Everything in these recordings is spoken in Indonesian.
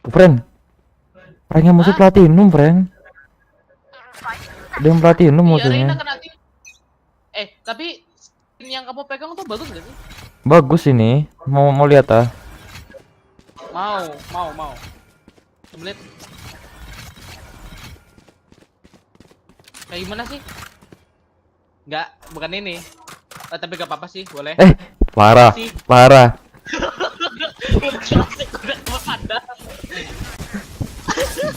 Friend. Pranknya musuh platinum, Frank. Ada yang platinum Iya, musuhnya. Reina kena tapi skin yang kamu pegang tuh bagus gak sih? Bagus ini. Mau lihat ah. Mau. Melihat. Kayak gimana sih? Enggak, bukan ini. Tapi gak apa-apa sih, boleh. Parah. Sih. Parah. Udah klasik, udah ada.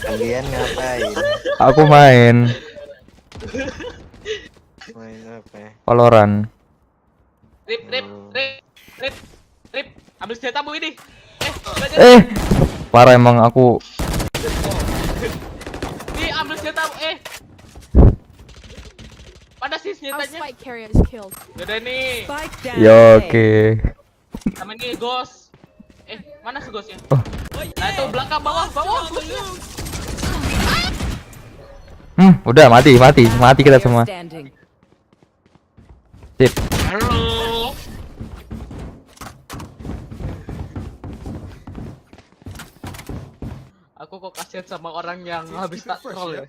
Kalian ngapain? Aku main Main apa ya? Valorant. Rip, ambil senjatamu ini. Parah emang aku. Ambil senjatamu, Pada sih Our senjatanya. spike carrier is killed. Yaudah nih, Spike down. Ya A. oke. sama ini Ghost. Mana sih Ghostnya? Oh. Nah itu belakang bawah. Udah mati kita Player semua. standing. Sip. Halo. Aku kok kasihan sama orang yang habis tak troll ya.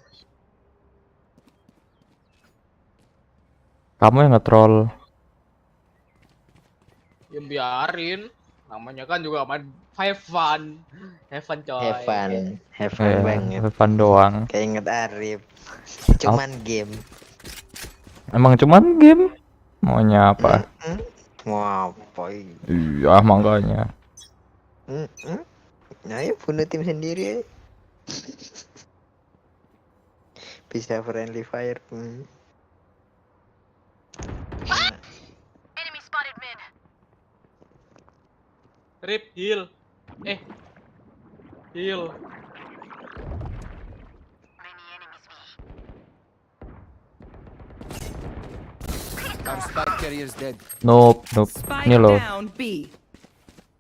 Kamu yang nge-troll. Ya biarin. Namanya kan juga main have fun coy. Have fun banget. Fun doang. Kayak inget Arif. Cuman game. Emang cuman game. Maunya apa? Mau apa ini? Iya makanya. Ayo bunuh tim sendiri. Bisa friendly fire. Rip heal. Heal. Our spike carrier is dead. Nope. Spike Ini loh. down B.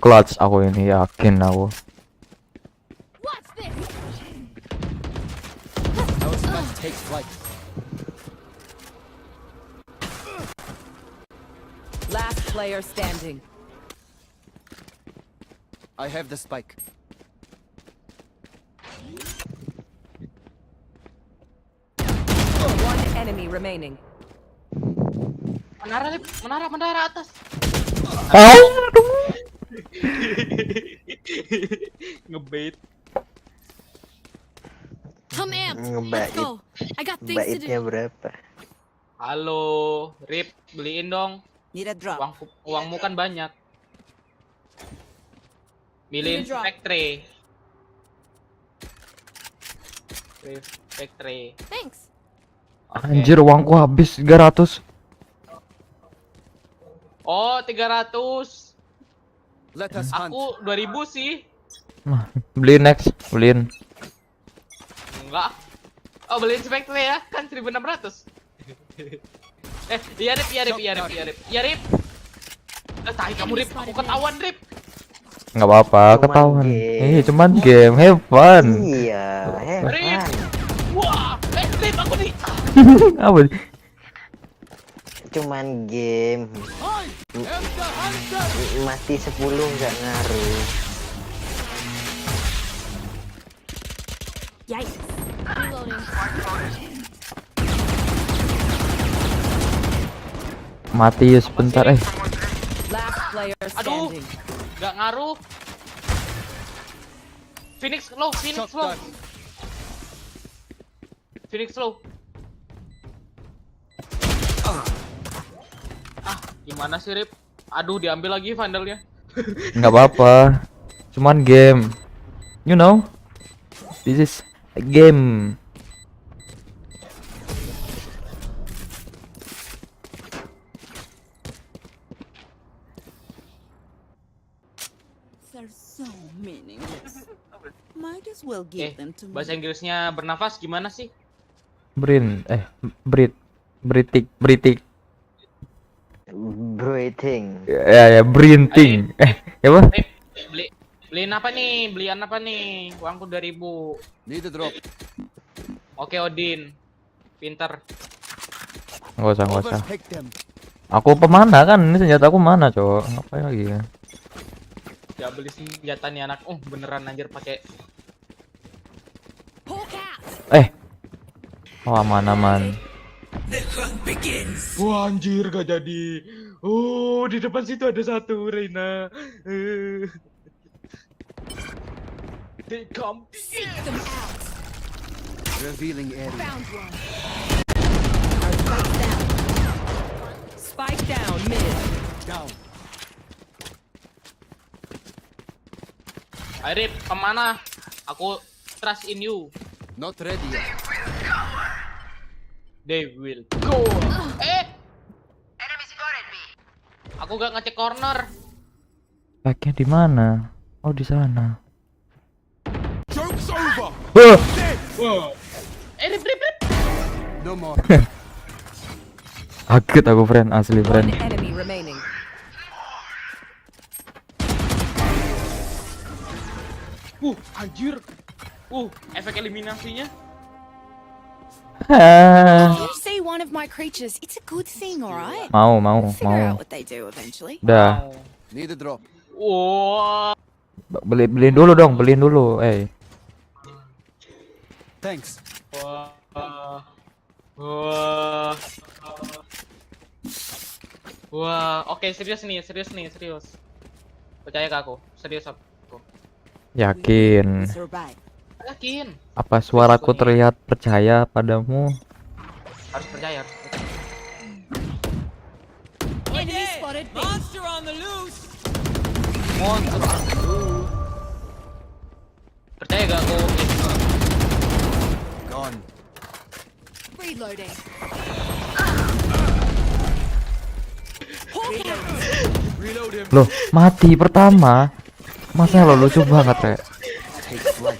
Clutch aku ini yakin aku. What's this? Our spike takes flight. Last player standing. I have the spike. One enemy remaining. Menara atas. Ngebait. I'm amped. Let's Ngebait. go. I got things to Baitnya do. berapa? Halo, Rip, beliin dong. Need a drop. Uangmu kan banyak. Beliin Need a drop. Spectre. Spectre. Thanks. Oke. Anjir uangku habis 300. Oh, 300. Let us hunt. Aku 2000 sih. Beliin next. Beliin. Enggak. Oh, beliin Spectre ya. Kan 1600. Iya Rip. Tai kamu Rip, aku ketahuan Rip. Nggak apa-apa, Cuman ketahuan. game. Cuman game, have fun. Iya, have Rip. fun. Wah, Rip aku nih. Apa? Cuman game. Mati 10 nggak ngaruh. Yikes. Reloading. Mati ya sebentar Last player Aduh. standing. Gak ngaruh. Phoenix low. Shotgun. Phoenix low. Gimana sih Rip? Aduh, diambil lagi vandalnya. Nggak apa-apa. Cuman game. You know? This is a game. They're so meaningless. Might as well give them to me. Bahasa Inggrisnya bernafas gimana sih? Britik. Breathing. Ya, brinting. Ya apa? Rip, beliin apa nih? Belian apa nih? Uangku 2000. Need a drop. Oke, Odin. Pinter. Nggak usah. Overtake them. Aku pemana kan? Ini senjata aku mana, cowok? Ngapain lagi ya? Ya beli senjata nih anak. Beneran anjir pakai. Hawk out. Oh, aman. Wah anjir gak jadi. Di depan situ ada satu Reina. They come. Seek them out. Revealing area. Found one. Spike down mid. Down. Arif, kemana? Aku trust in you. Not ready yet. They will go. Aku gak ngecek corner. Spike-nya di mana? Oh, di sana. Joke's over. Wow. Rip. No more. Kaget aku, friend, asli, One friend. enemy remaining. Anjir. Efek eliminasinya. You see one of my creatures, it's a good thing, alright? Mau. Figure out what they do eventually. Udah. Need a drop. Wah. Beliin dulu dong, beliin dulu. Thanks. Wah. Oke, serius nih. Percaya ke aku. Serius aku. Yakin. Survive. Yakin. Apa suaraku terlihat percaya padamu? Harus percaya. Enemy spotted. B. Monster on the loose. Percaya gak aku? Gone. Reloading. Reload him. Loh, mati pertama. Masa lo lucu banget, Re. Take flight.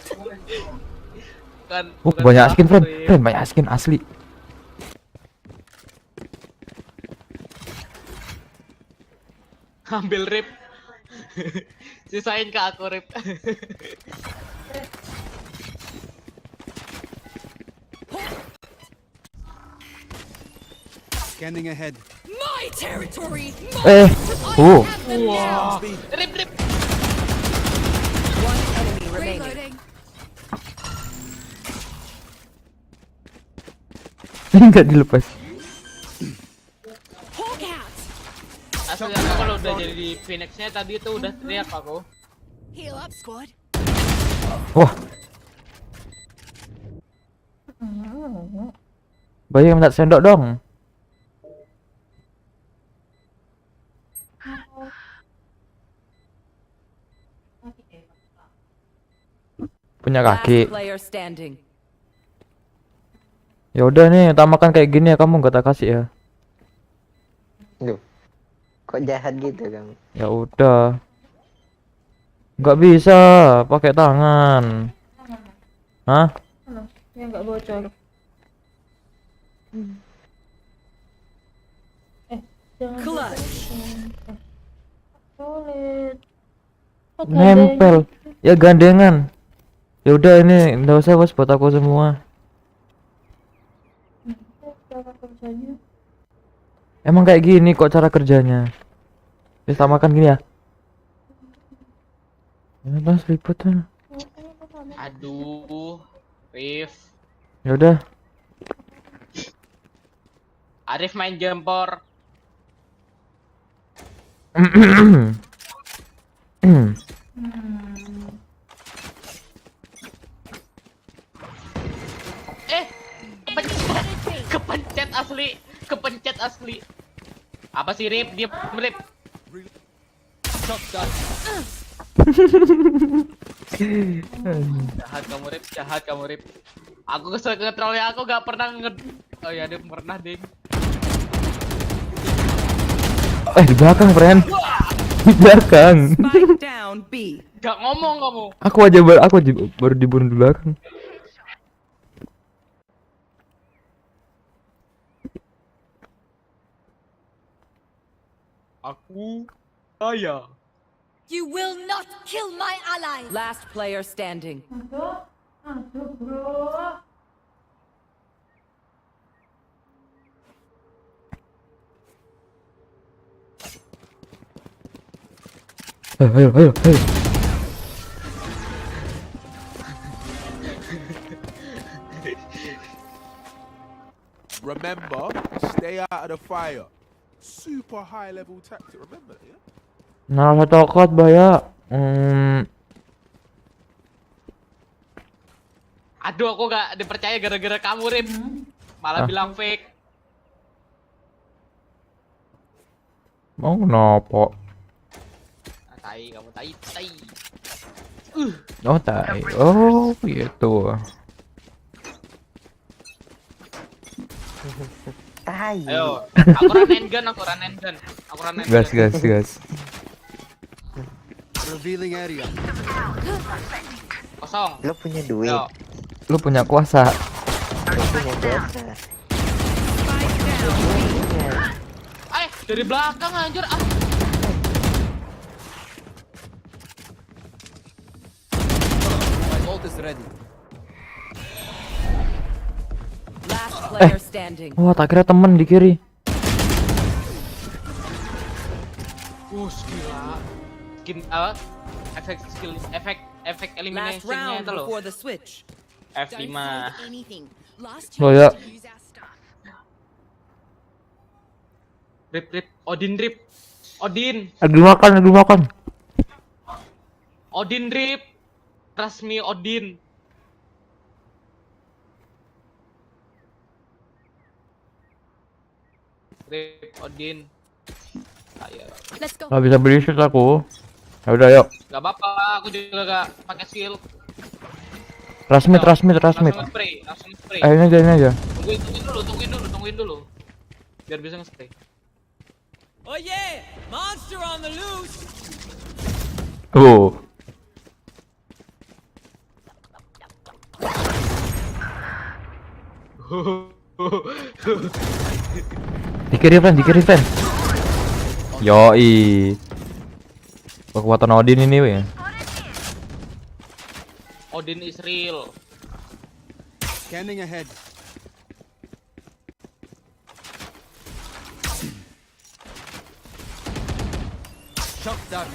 Bukan Banyak aku, skin, friend. Rip. Friend, banyak skin asli. Ambil Rip. Sisain ke aku Rip. Scanning ahead. My territory. Eh, I have them now. Rip. One enemy remaining. Reloading. enggak dilepas. Hawk out. Asli aku kalau udah jadi Phoenix-nya tadi tuh udah teriak aku. Heal up, squad. Wah. Bayi minta sendok dong. Punya kaki. Last player standing. Ya udah nih, tak makan kayak gini ya, kamu nggak tak kasih ya. Duh. Kok jahat gitu kamu? Ya udah. Nggak bisa pakai tangan. Hah? Ya nggak bocor. Jangan Clutch. sulit. Nempel. Ya gandengan. Ya udah ini nggak usah bos buat aku semua. Cara kerjanya. Emang kayak gini kok cara kerjanya. Bisa makan gini ya. Ya udah seriput tuh. Aduh. Rif. Ya udah. Arif main jempor. Kepencet asli. Apa sih Rip? Dia Rip. Shotgun. Jahat kamu Rip. Aku kesel ngetrolnya aku gak pernah Oh ya, dia pernah ding. Di belakang, friend. Di belakang. Spike down B. Gak ngomong kamu. Aku baru dibunuh di belakang. Aku kaya. You will not kill my ally. Last player standing. Aduh bro. Ayo, ayo, ayo. Remember, stay out of the fire. Super high level tactic. Remember that, yeah? Nah, tokot baya. Aduh, aku gak dipercaya gara-gara kamu, Rip. Malah bilang fake. Mau nopo? Ah, tai, kamu tai, tai. Oh, tai. Oh, gitu. Tai. Ayo, aku run and gun, aku run and gun. Aku run and gun. Gas, gas, gas. Revealing area. Kosong. Lo punya duit. Ayo. Lu punya kuasa. Lo punya jasa. Dari belakang anjir. Ah. My ult is ready. Last player standing. Wah, tak kira temen di kiri. Gila. Skin apa? Efek skill, efek Last elimination-nya round itu loh. before the switch. F5. anything. Last Oh ya. chance to use our stuff. Rip. Odin Rip. Odin. Lagi makan, lagi makan. Odin Rip. Trust me Odin. Rip Odin. Ayo. Let's go. Gak bisa beli shoot aku. Ya udah, yuk. Gak apa-apa, aku juga gak pakai skill. Rasmit. Langsung spray. Ini aja. Tungguin dulu. Biar bisa nge-spray. Oh yeah! Monster on the loose! Oh. Di kiri, Fan. Yoi. Kekuatan Odin ini, weh. Odin is real. Scanning ahead. Shut down.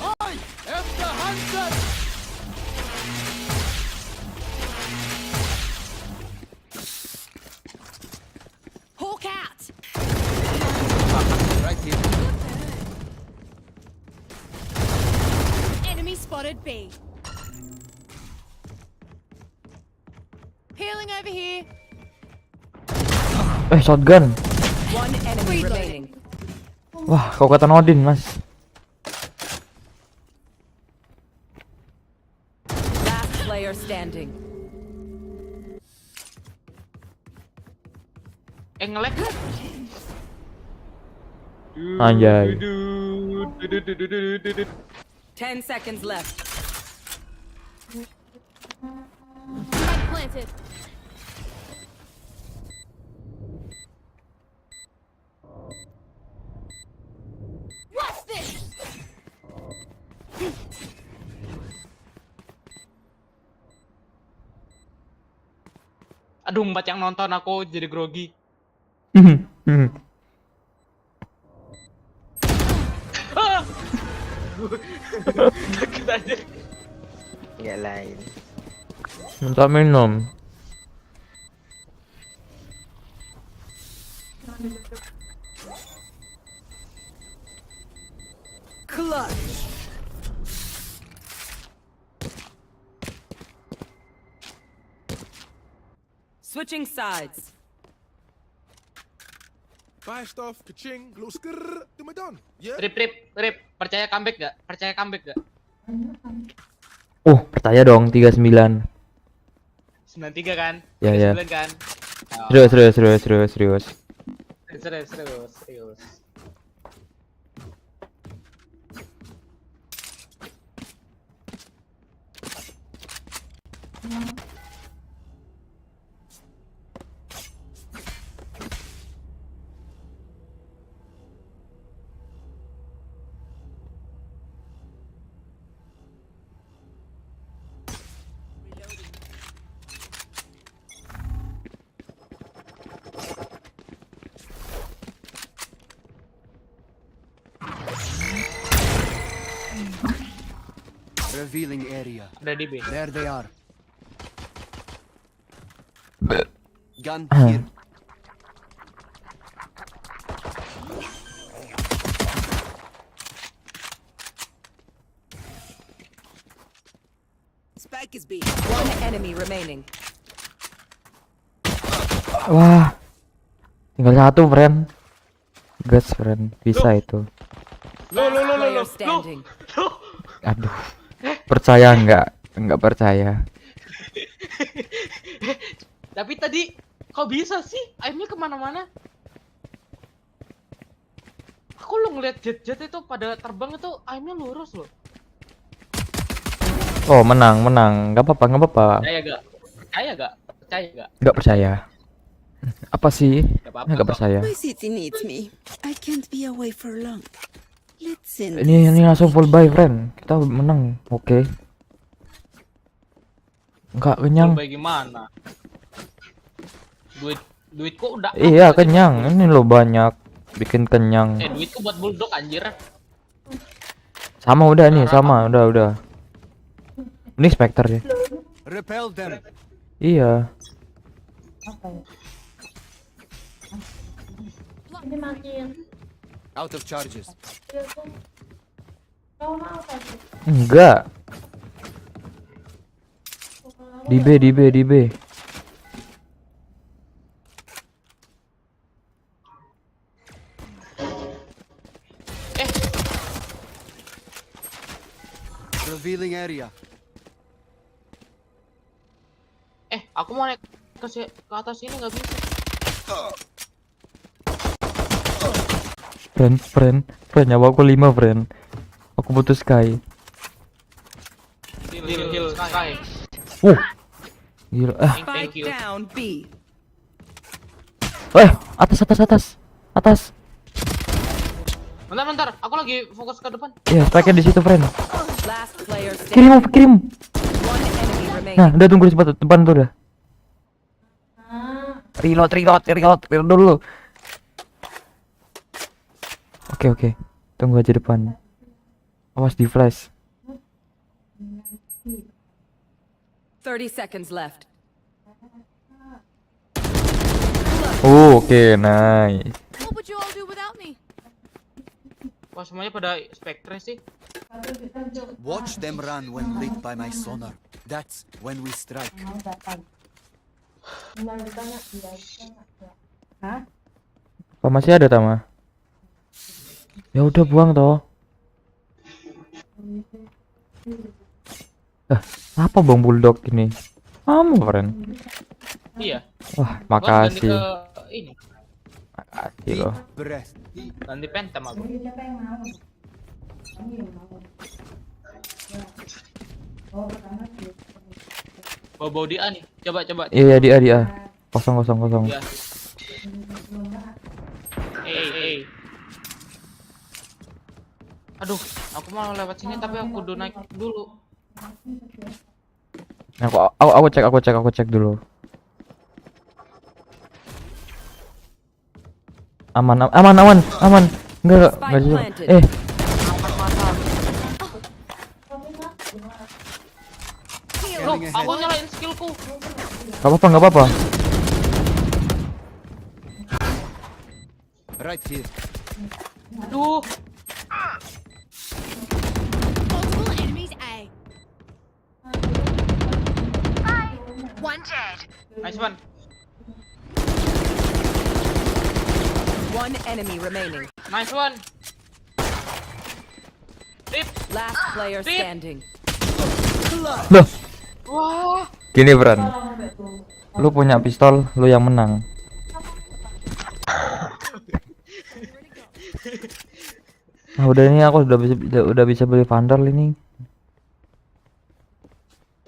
I am the hunter. Hawk out. Right here. Enemy spotted B. Healing over here. Shotgun. One enemy remaining. Wah, kekuatan Odin, Mas. Last player standing. Nge-lag. Anjay. 10 seconds left. Spike planted. What's this? Aduh, Mbak yang nonton aku jadi grogi. Ah! Takut aja. Nggak lain. Minta minum. Clutch. Switching sides. Buy stuff, ka-ching, little skrrr, to my done. Yeah? Rip. Percaya comeback gak? Oh, percaya dong 39. 93 kan? Ya. 39 kan? Serius. Serius. Revealing area. Ada di B. There they are. Gun Ah. here. Spike is B. One enemy remaining. Wah. Tinggal satu, friend. Gas, friend. Bisa itu. Player standing. Aduh. Percaya nggak? Nggak percaya. Tapi tadi kok bisa sih? Aimnya kemana-mana. Aku lo ngeliat jet-jet itu pada terbang itu aimnya lurus loh. Oh, menang. Nggak apa-apa. Percaya gak? Percaya gak? Percaya gak? Nggak percaya. Apa sih? Gak apa-apa. Nggak percaya. My city needs me. I can't be away for long. Let's end Ini langsung full buy, friend. Kita menang. Oke. Nggak kenyang. Coba gimana? Duitku udah. Iya, kenyang. Ini lo banyak. Bikin kenyang. Duitku buat bulldog anjir. Sama udah nih, sama. Udah. Ini Spectre ya. Repel them. Iya. Apa ya? Ini makin. Out of charges. Iya tuh. Kau mau apa sih? Enggak. Di B. Revealing area. Aku mau naik ke atas ini nggak bisa. Friend, nyawa aku 5, friend. Aku butuh Sky. Heal Sky. Gila. Thank Spike you. down B. Atas. Bentar, aku lagi fokus ke depan. Iya, spike di situ, friend. Last player standing. Kirim. One enemy remaining. Nah, udah tunggu di depan tuh udah. Reload dulu. Oke. Tunggu aja depan. Awas di flash. 30 seconds left. Oke, nice. What would you all do without me? Wah, semuanya pada Spectre sih. Watch them run when lit by my sonar. That's when we strike. Apa masih ada Tama? Ya udah buang toh. Apa bang bulldog ini? Kamu, friend. Iya. Wah, Gua harus ganti makasih. ke ini. Makasih loh. Breath. Ganti Phantom aku. Bawa dia nih. Coba. Iya, dia. Kosong. Iya. Aduh, aku mau lewat sini tapi aku udah naik dulu. Aku cek dulu. Aman. Enggak juga. Loh, aku nyalain skillku. Enggak apa-apa. Right here. Aduh, Multiple enemies A. One dead. nice one. One enemy remaining. Nice one. Tip. Last player Tip. standing. Loh, Wah. gini, Bran. Lu punya pistol, lu yang menang. Nah, udah ini aku udah bisa beli Vandal ini.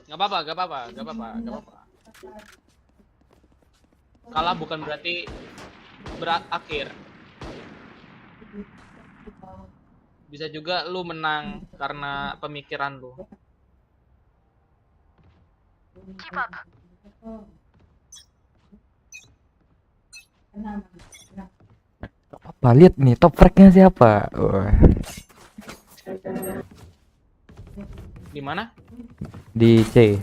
Gak apa-apa. Kalah bukan berarti berakhir. Bisa juga lu menang karena pemikiran lu. Apa lihat nih top fragnya siapa? Wah. Di mana? Di C.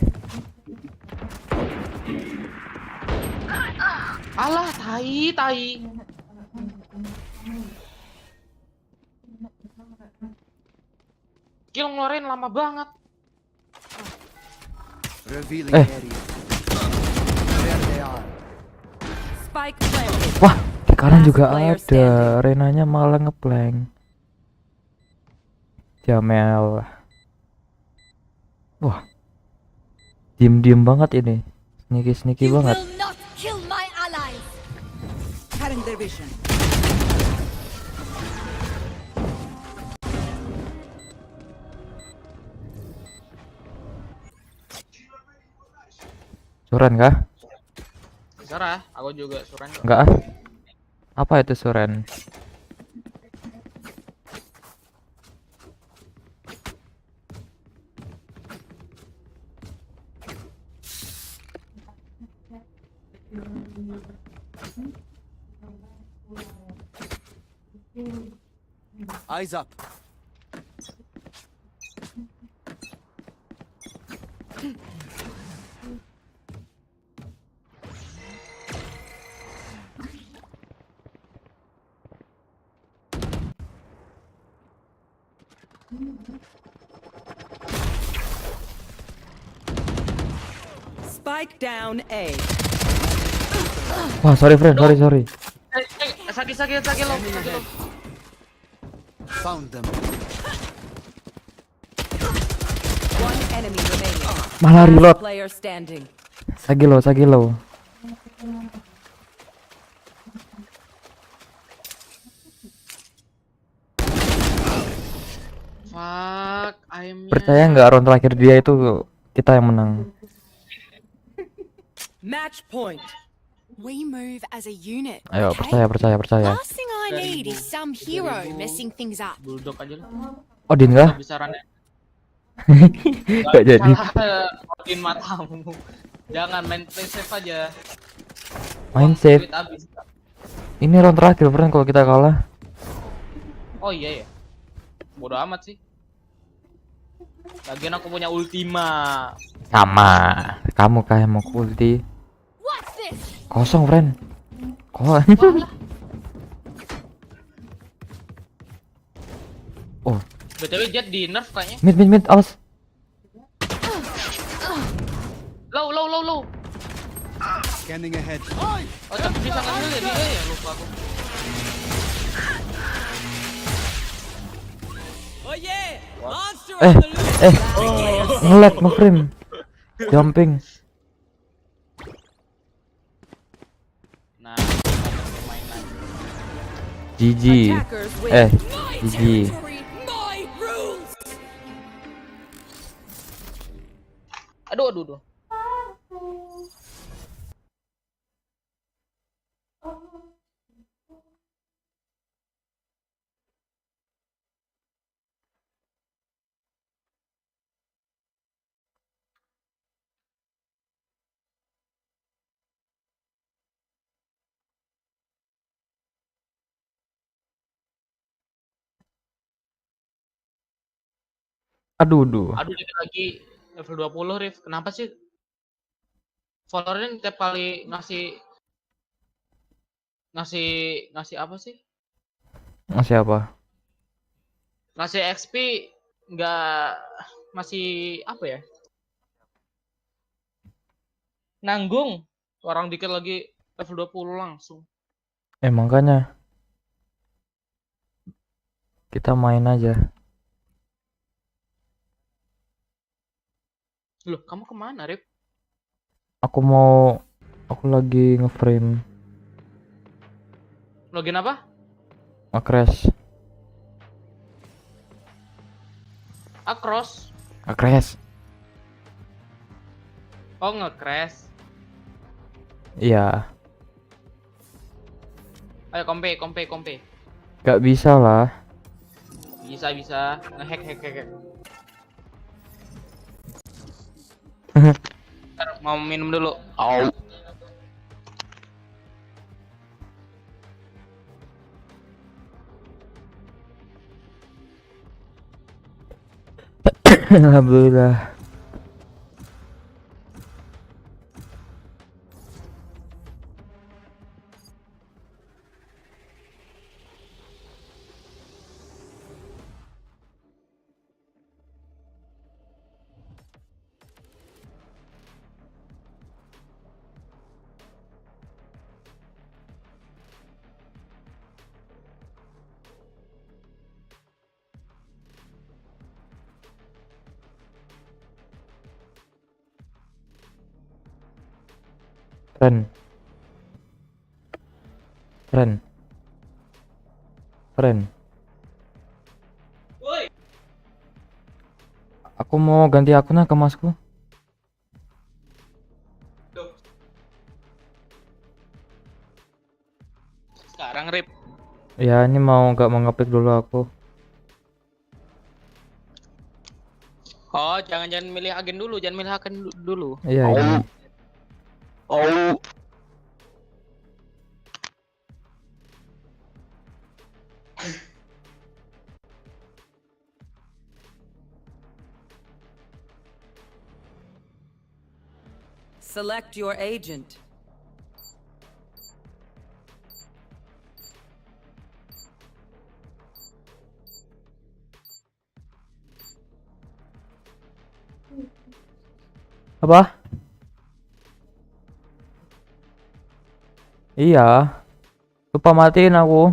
Alah, tai. Kill ngeluarin lama banget. Revealing Eh. area. There they are. Spike planted. Wah, di kanan Last juga player ada. standing. Renanya malah ngeplank. Jamel. Wah. Diem banget ini. Sneaky You banget. will not kill my allies. Cutting their vision. Suren kah? Serah, aku juga suran kok. Enggak ah. Apa itu suren? Eyes up. Spike down A. Wah, sorry friend, sorry. Sakit lo. Found them. One enemy remaining. Malah Last reload. player standing. Sagilo. Fuck, aimnya. Percaya nggak round terakhir dia itu kita yang menang. Match point. We move as a unit. Ayo, okay? percaya. Last thing I need is some hero messing things up. Bulldog aja lah. Odin kah? Bisa runnya. Gak jadi. Odin matamu. Jangan main safe aja. Main Wah, safe. duit habis. Ini round terakhir friend, kalau kita kalah. Oh iya ya. Bodoh amat sih. Lagian aku punya ultima. Sama. Kamu kah yang mau ulti? What's this? Kosong friend. Kok? Oh, BTW Jet di nerf kayaknya. mid, awas. Low. Scanning ahead. Oh, tapi bisa ngambil ya dia ya, lupa aku. Oh yeah! Monster Eh, ngelag nge-frame. Jumping. Nah, main lagi. GG. Attackers win. GG. My rules. Aduh. Aduh. Aduh, dikit lagi level 20, Rif. Kenapa sih? Valorant tiap kali ngasih apa sih? Masih apa? Ngasih XP nggak masih apa ya? Nanggung. Orang dikit lagi level 20 langsung. Makanya kita main aja. Loh, kamu kemana, Rif? Aku lagi nge-frame. Login apa? Nge-crash. Across. Nge-crash. Oh, nge-crash. Iya. Ayo kompe. Gak bisa lah. Bisa. Nge-hack. Ntar mau minum dulu. Au. Alhamdulillah. Keren. Keren. Keren. Woi. Aku mau ganti akun ke masku. Duh. Sekarang Rip. Ya ini mau ngepick dulu aku. Oh, jangan milih agen dulu, jangan milih agen dulu. Iya ini. Oh. Select your agent. Apa? Iya. Lupa matiin aku.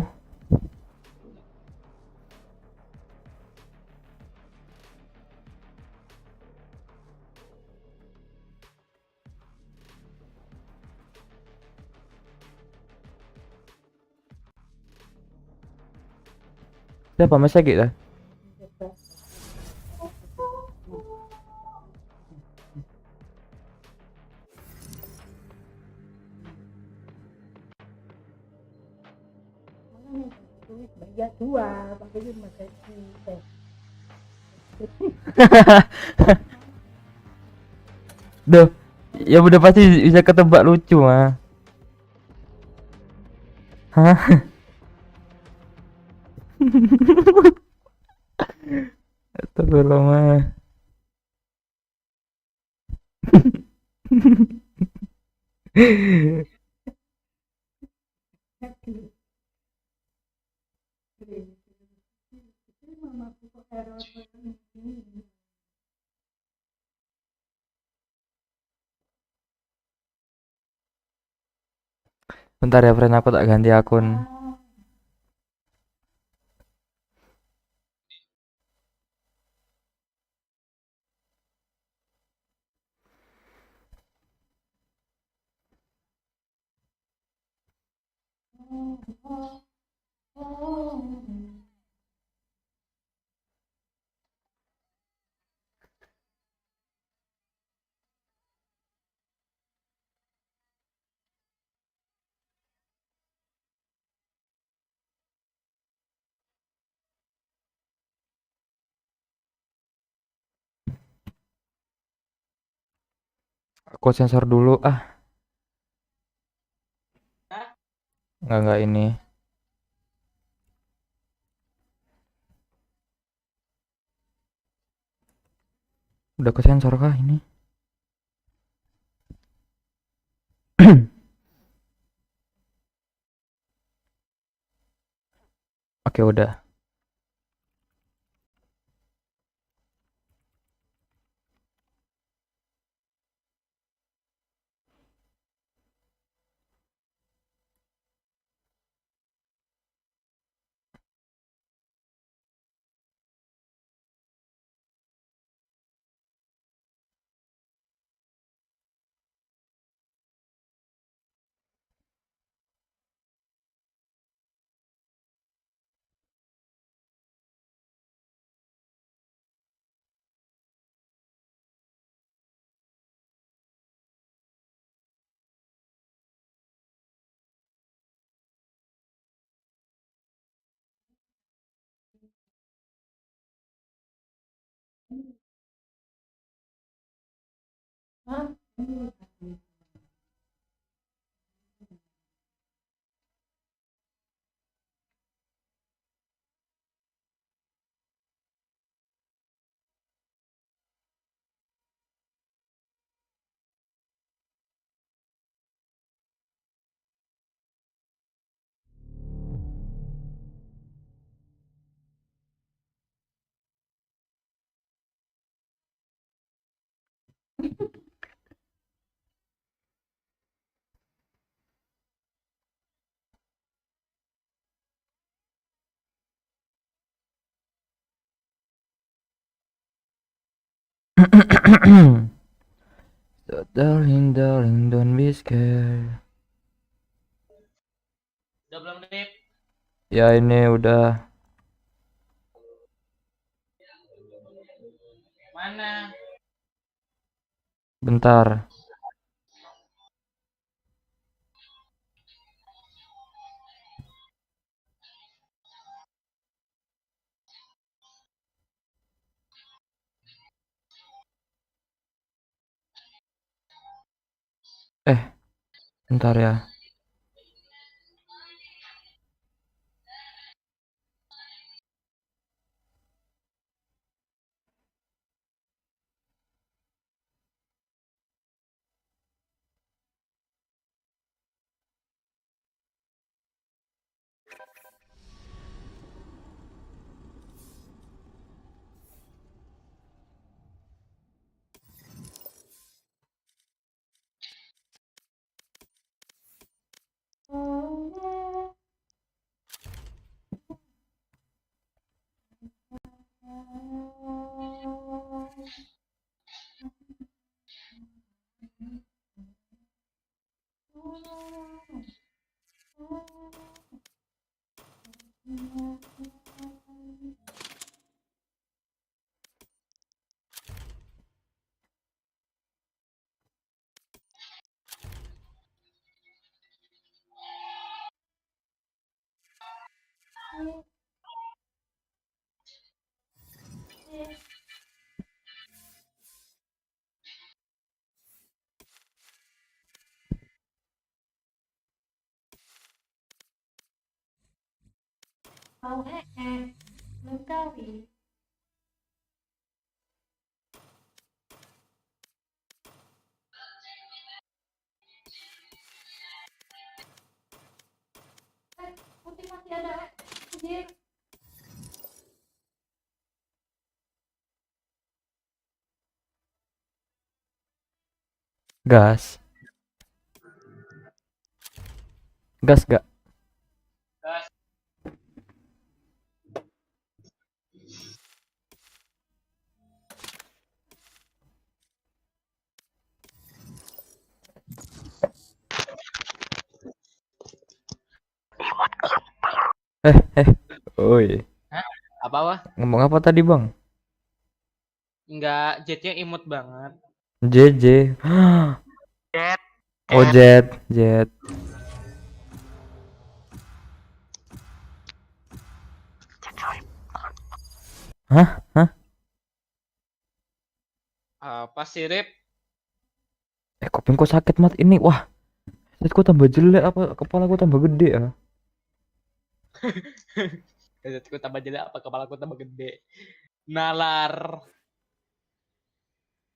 Siapa masa gitu? Ya dua, pakai cuma kayak Duh, ya udah pasti bisa ketebak lucu mah. Hah? Astagfirullah mah. Bentar ya friend, aku tak ganti akun. Aku sensor dulu ah. Enggak ini. Udah ke sensor kah ini? Oke, udah. So darling, darling, don't be scared. Udah belum Dip? Ya ini udah. Mana? Bentar. Bentar ya. Mau belum kawin. Putih masih ada. Anjir. Gas. Gas gak? Gas. Oi. Apa wah? Ngomong apa tadi bang? Enggak, jetnya imut banget. JJ. Jet. Oh Jet, Jet. Hah? Hah? Apa sih Rip? Kupingku sakit mat ini. Wah, headsetku tambah jelek apa kepalaku tambah gede ya? Headsetku tambah jelek apa kepalaku tambah gede. Nalar.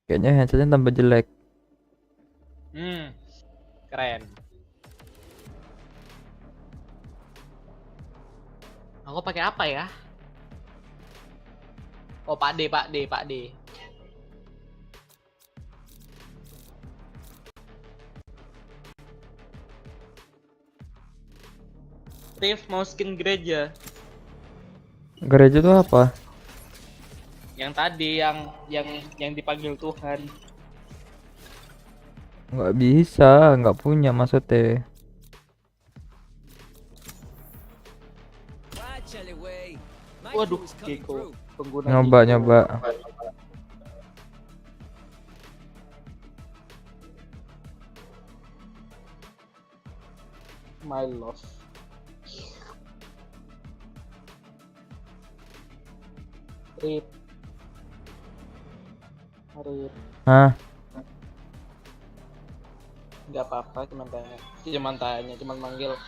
Kayaknya headsetnya tambah jelek. Keren. Aku pakai apa ya? Oh, Pak D, Pak D, Pak D. Riff mau skin gereja. Gereja itu apa? Yang tadi yang dipanggil Tuhan. Nggak bisa, nggak punya maksudnya. Waduh, Kiko. Pengguna Nyoba, Kiko. nyoba. My love. Rip. Rip. Hah? Nggak apa-apa, cuman tanya, cuman manggil.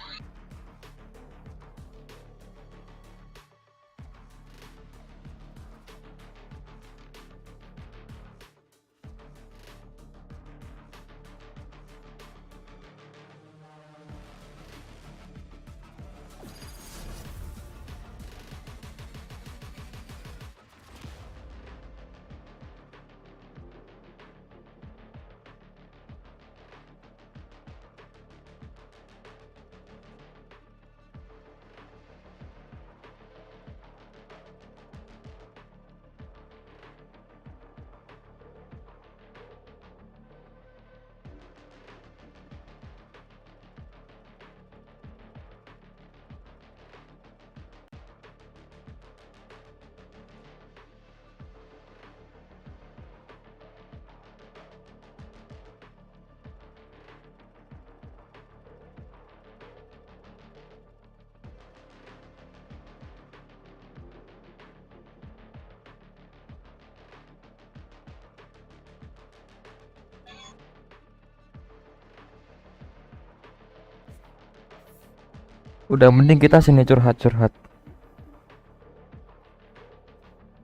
Udah mending kita sini curhat-curhat.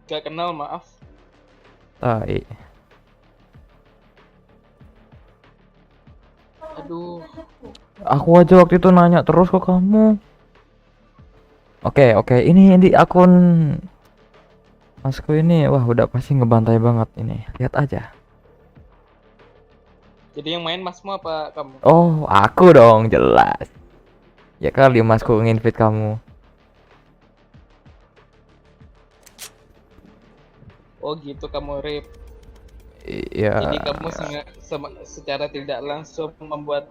Gak kenal, maaf. Tai. Aduh. Aku aja waktu itu nanya terus ke kamu. Oke, ini di akun Masku ini, wah udah pasti ngebantai banget ini. Lihat aja. Jadi yang main Masmu apa kamu? Oh, aku dong, jelas. Ya kali Masku nginvite kamu. Oh gitu kamu Rip. Iya. Jadi kamu secara tidak langsung membuat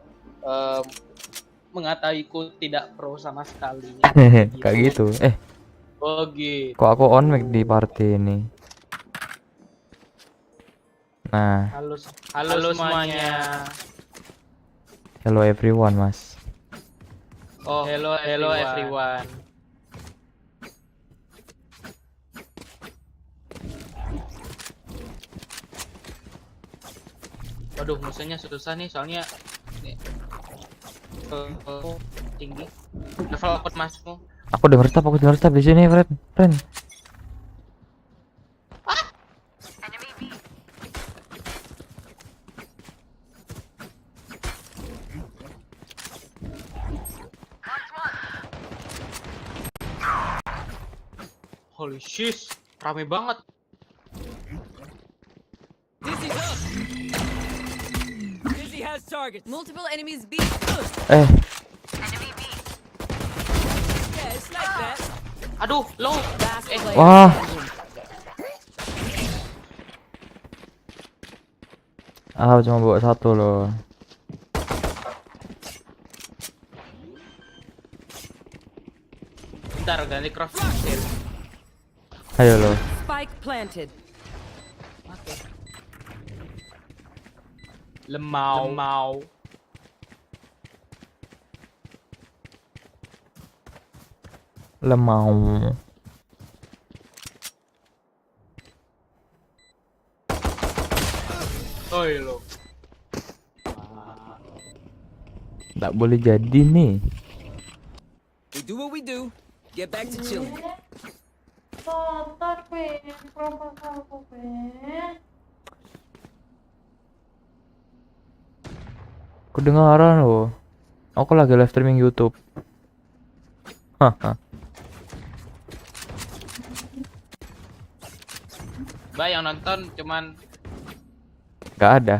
mengatakan tidak pro sama sekali. Kayak gitu. Oh gitu. Kok aku on mic di party ini? Nah, Halo semuanya. hello everyone, Mas. Oh, hello everyone. Waduh, musuhnya susah nih soalnya nih, tinggi. Level apa Masmu? Aku denger stop di sini, friend. Holy shit, rame banget. Dizzy has targets. Multiple enemies B. Eh, Yeah, it's like that. Aduh, low. Last player wah, cuma bawa satu loh. Bentar, ganti crosshair. Ayo lo. Spike planted. Oke. Lemau. Lemau. Oi lo. Nggak boleh jadi nih. We do what we do. Get back to chilling. Kotor, Ben. Proposalku, Ben. Kedengaran loh. Aku lagi live streaming YouTube. Haha. Mbak yang nonton cuman Nggak ada.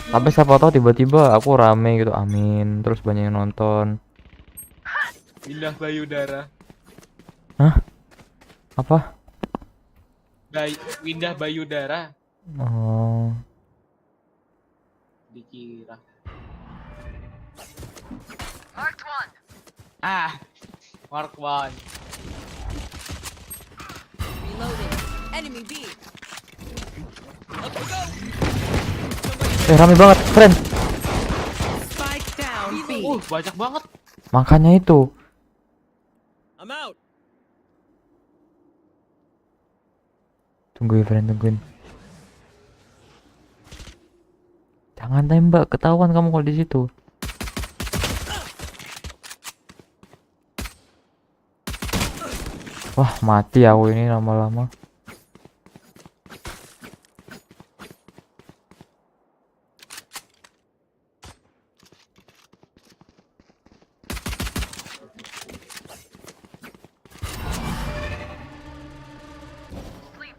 Tapi siapa tahu tiba-tiba aku rame gitu, amin. Terus banyak yang nonton. Indah Bayudara. Hah? Apa? Windah Bayudara Oh, dikira. Mark 1. Reloading. Enemy B. rame banget, friend. Spike down B. Banyak banget. Makanya itu. I'm out. Tungguin, friend, tungguin. Jangan tembak, ketahuan kamu kalau di situ. Wah, mati aku ini lama-lama.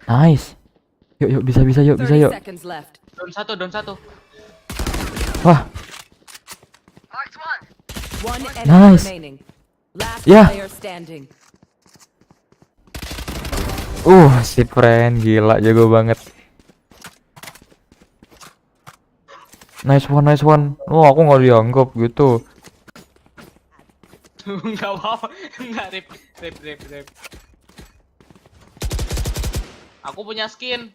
Nice. Yuk, bisa, yuk. 30 seconds left. Down satu. Wah, One enemy Nice. remaining. Last Yeah. player standing. si friend gila, jago banget. Nice one. Oh, aku nggak dianggap gitu. Enggak apa-apa. Enggak rip. Aku punya skin.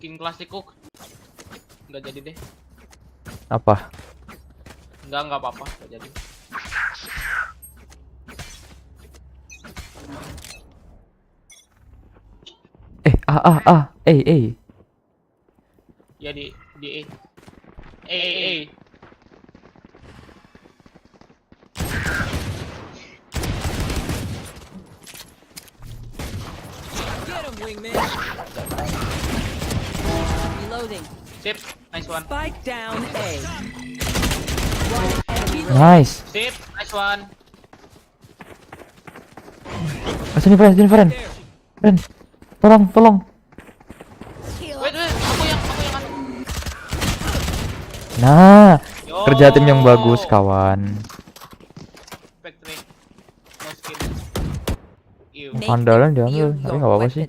Skin klasik cook. Enggak jadi deh. Apa? Enggak apa-apa, enggak jadi. Ya di A. Get him, wingman. Reloading. Sip, nice one. Spike down A. Nice. Sip, nice one. Sini friend. Friend. Tolong. Heal Wait, up. aku yang anu. Nah, Yo. kerja tim yang bagus kawan. Factory. No skin. Ew. Andalan diambil, tapi nggak apa-apa sih.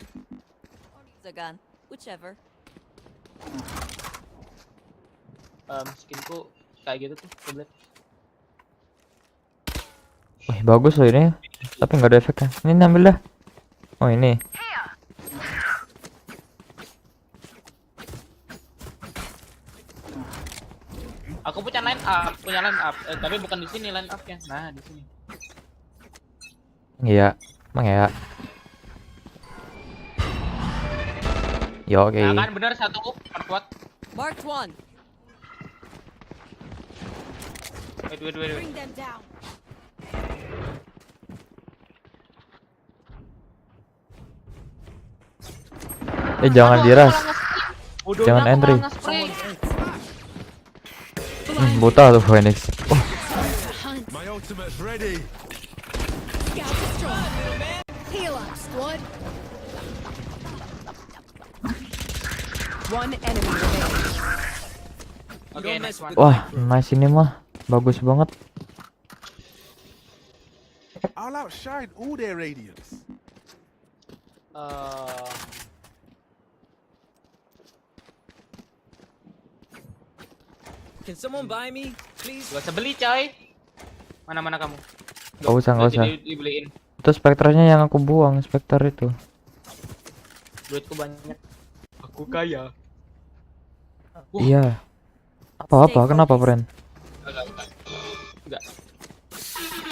Gun, whichever. Skinku kayak gitu tuh, tablet. Wih, bagus loh ini. Tapi nggak ada efeknya. Ini ambil dah. Oh ini. Aku punya line up, tapi bukan di sini line up-nya. Nah, di sini. Iya, emang ya. Yo, oke. Nah, kan bener satu perkuat. Marked one. Wait. Bring them down. Jangan diras. Bodohnya Jangan aku entry. malah nge-spray. Buta tuh Phoenix. Oh, Hunt. My ultimate's ready. Scout destroyed. Heal up, squad. One enemy remaining. Oke, next one. wah, nice ini mah. Bagus banget. I'll outshine all their radiance. Can someone buy me, please? Gak usah beli, coy. Mana kamu? Nggak usah. Dibeliin. Itu spekternya yang aku buang, spekter itu. Duitku banyak. Aku kaya. Iya. Apa? Kenapa, friend? Enggak.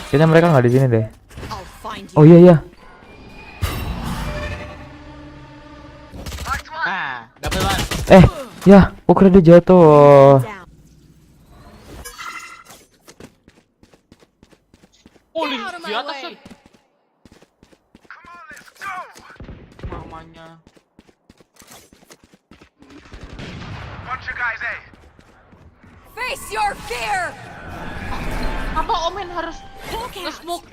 Kayaknya mereka nggak di sini deh. I'll find you. Oh iya. Ah, dapat one. Ya, aku kira dia jatuh. Down. Oli, Get out of my di atas way. tuh. Mamanya. Face your fear. Apa Omen harus Hawk out. nge-smoke?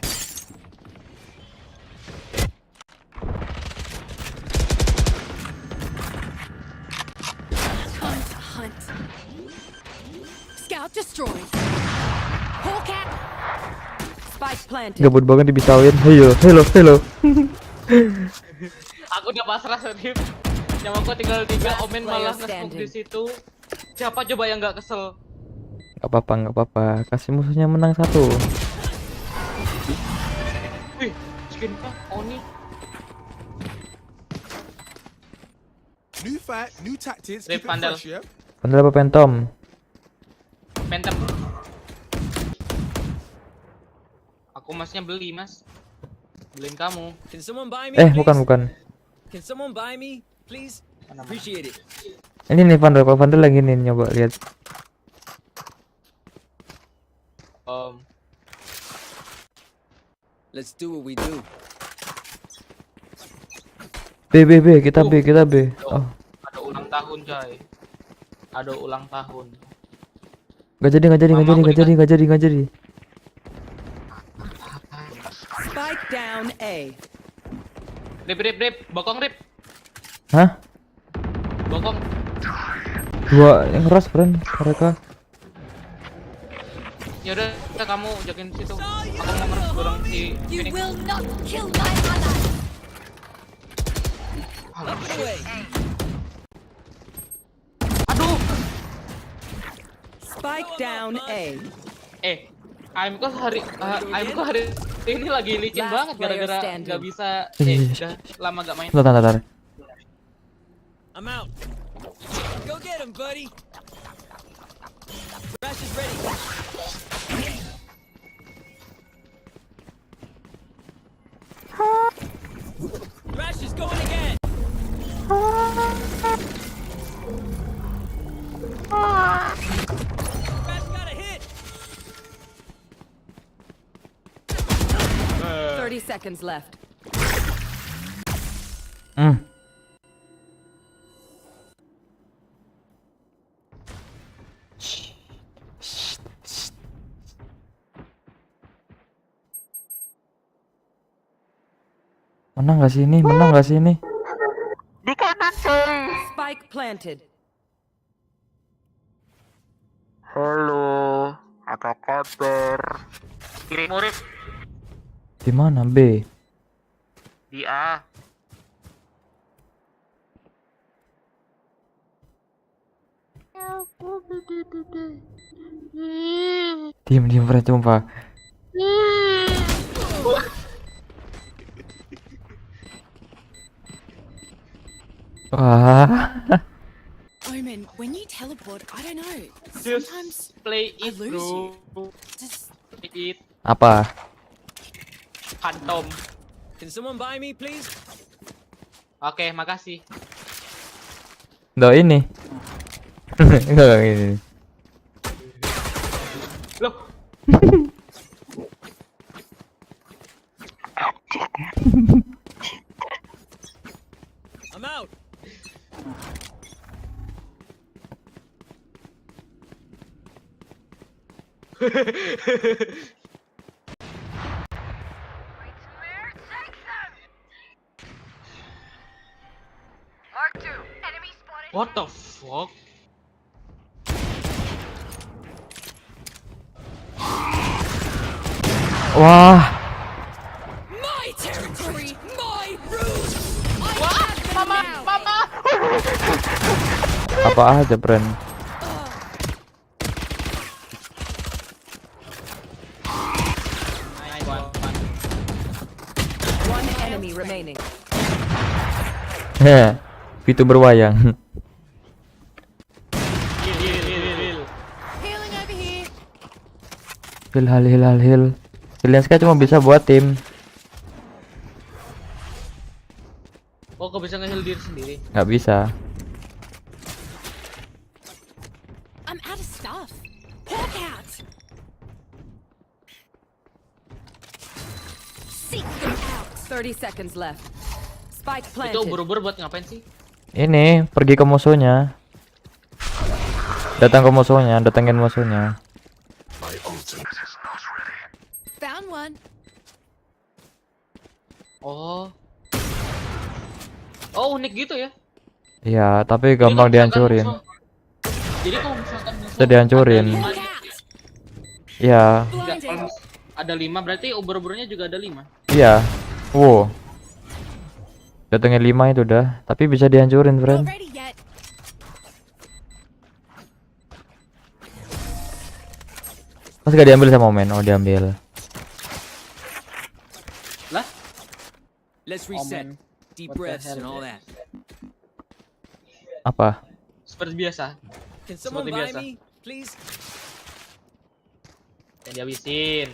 Hunt. Scout destroyed. Hawk out. Spike planted. Gabut banget dibisauin. Hello. Aku udah pasrah serius. Nyawaku tinggal 3, Omen malah Player nge-smoke di situ. Siapa coba yang nggak kesel? Gak apa-apa. Kasih musuhnya menang 1. Wih, skinnya Oni. New fight, new tactics. Rip Keep it Vandal. fresh, yeah? Pandal apa Phantom? Phantom. Aku masnya beli, Mas. Beliin kamu. Can someone buy me? please? Bukan. Can someone buy me, please? Appreciate it. Ini nih Vandal, kalau Vandal lagi nih, nyoba lihat. Let's do what we do. B, kita B. Oh, Ada ulang tahun, coy. Ada ulang tahun. nggak jadi. Spike down A. Rip. Bokong, Rip. Hah? Bokong. 2 yang keras, friend. Mereka. Yaudah, kamu jagain situ. Aku mau ngerus si You Phoenix. will not kill my allies. Up and away. Aduh. Spike down A. Aimku hari ini lagi licin Last banget player gara-gara standing. nggak bisa. Udah lama gak main. Bentar. I'm out. Go get him, buddy. Rush is ready. Rush is going again. seconds left. Hmm. Menang gak sih ini? Menang gak sih ini? Di kanan cuy. Spike planted. Halo, apa kabar? Kiri murid Di mana B? di A. Diam friend, sumpah. Wah. Omen, when you teleport, I don't know. Just Sometimes play I it, lose bro. just Play it. Apa? Phantom. Can someone buy me, please? Oke, makasih. Do ini. Enggak ini. Loh, I'm out. what the fuck? Wah, My territory, my rules. Mama. apa aja, friend? Nice one. One enemy remaining. Heh. Itu berwayang. Heal. Healing over here. Hil. Kalian cuma bisa buat tim. Oh, kau bisa nge-heal diri sendiri. Nggak bisa. I'm out of stuff. Hawk out. Seek them out. 30 seconds left. Spike Itu planted. ubur-ubur buat ngapain sih? Ini pergi ke musuhnya. Datangin musuhnya. Found one. Oh, unik gitu ya. Iya, tapi gampang dihancurin. Jadi kalau misalkan musuh Bisa dihancurin. ada Hawk lima- out. Iya, Enggak, kalau ada 5 berarti ubur-uburnya juga ada 5. iya. Wow. Datangin 5 itu udah, tapi bisa dihancurin, Not friend. ready yet. Mas gak diambil sama Omen? Oh, diambil. Lah, Let's reset. Omen. Deep What the breaths hell, and all man? that. Apa? seperti biasa. Can someone Seperti buy biasa. me, please? Yang dihabisin.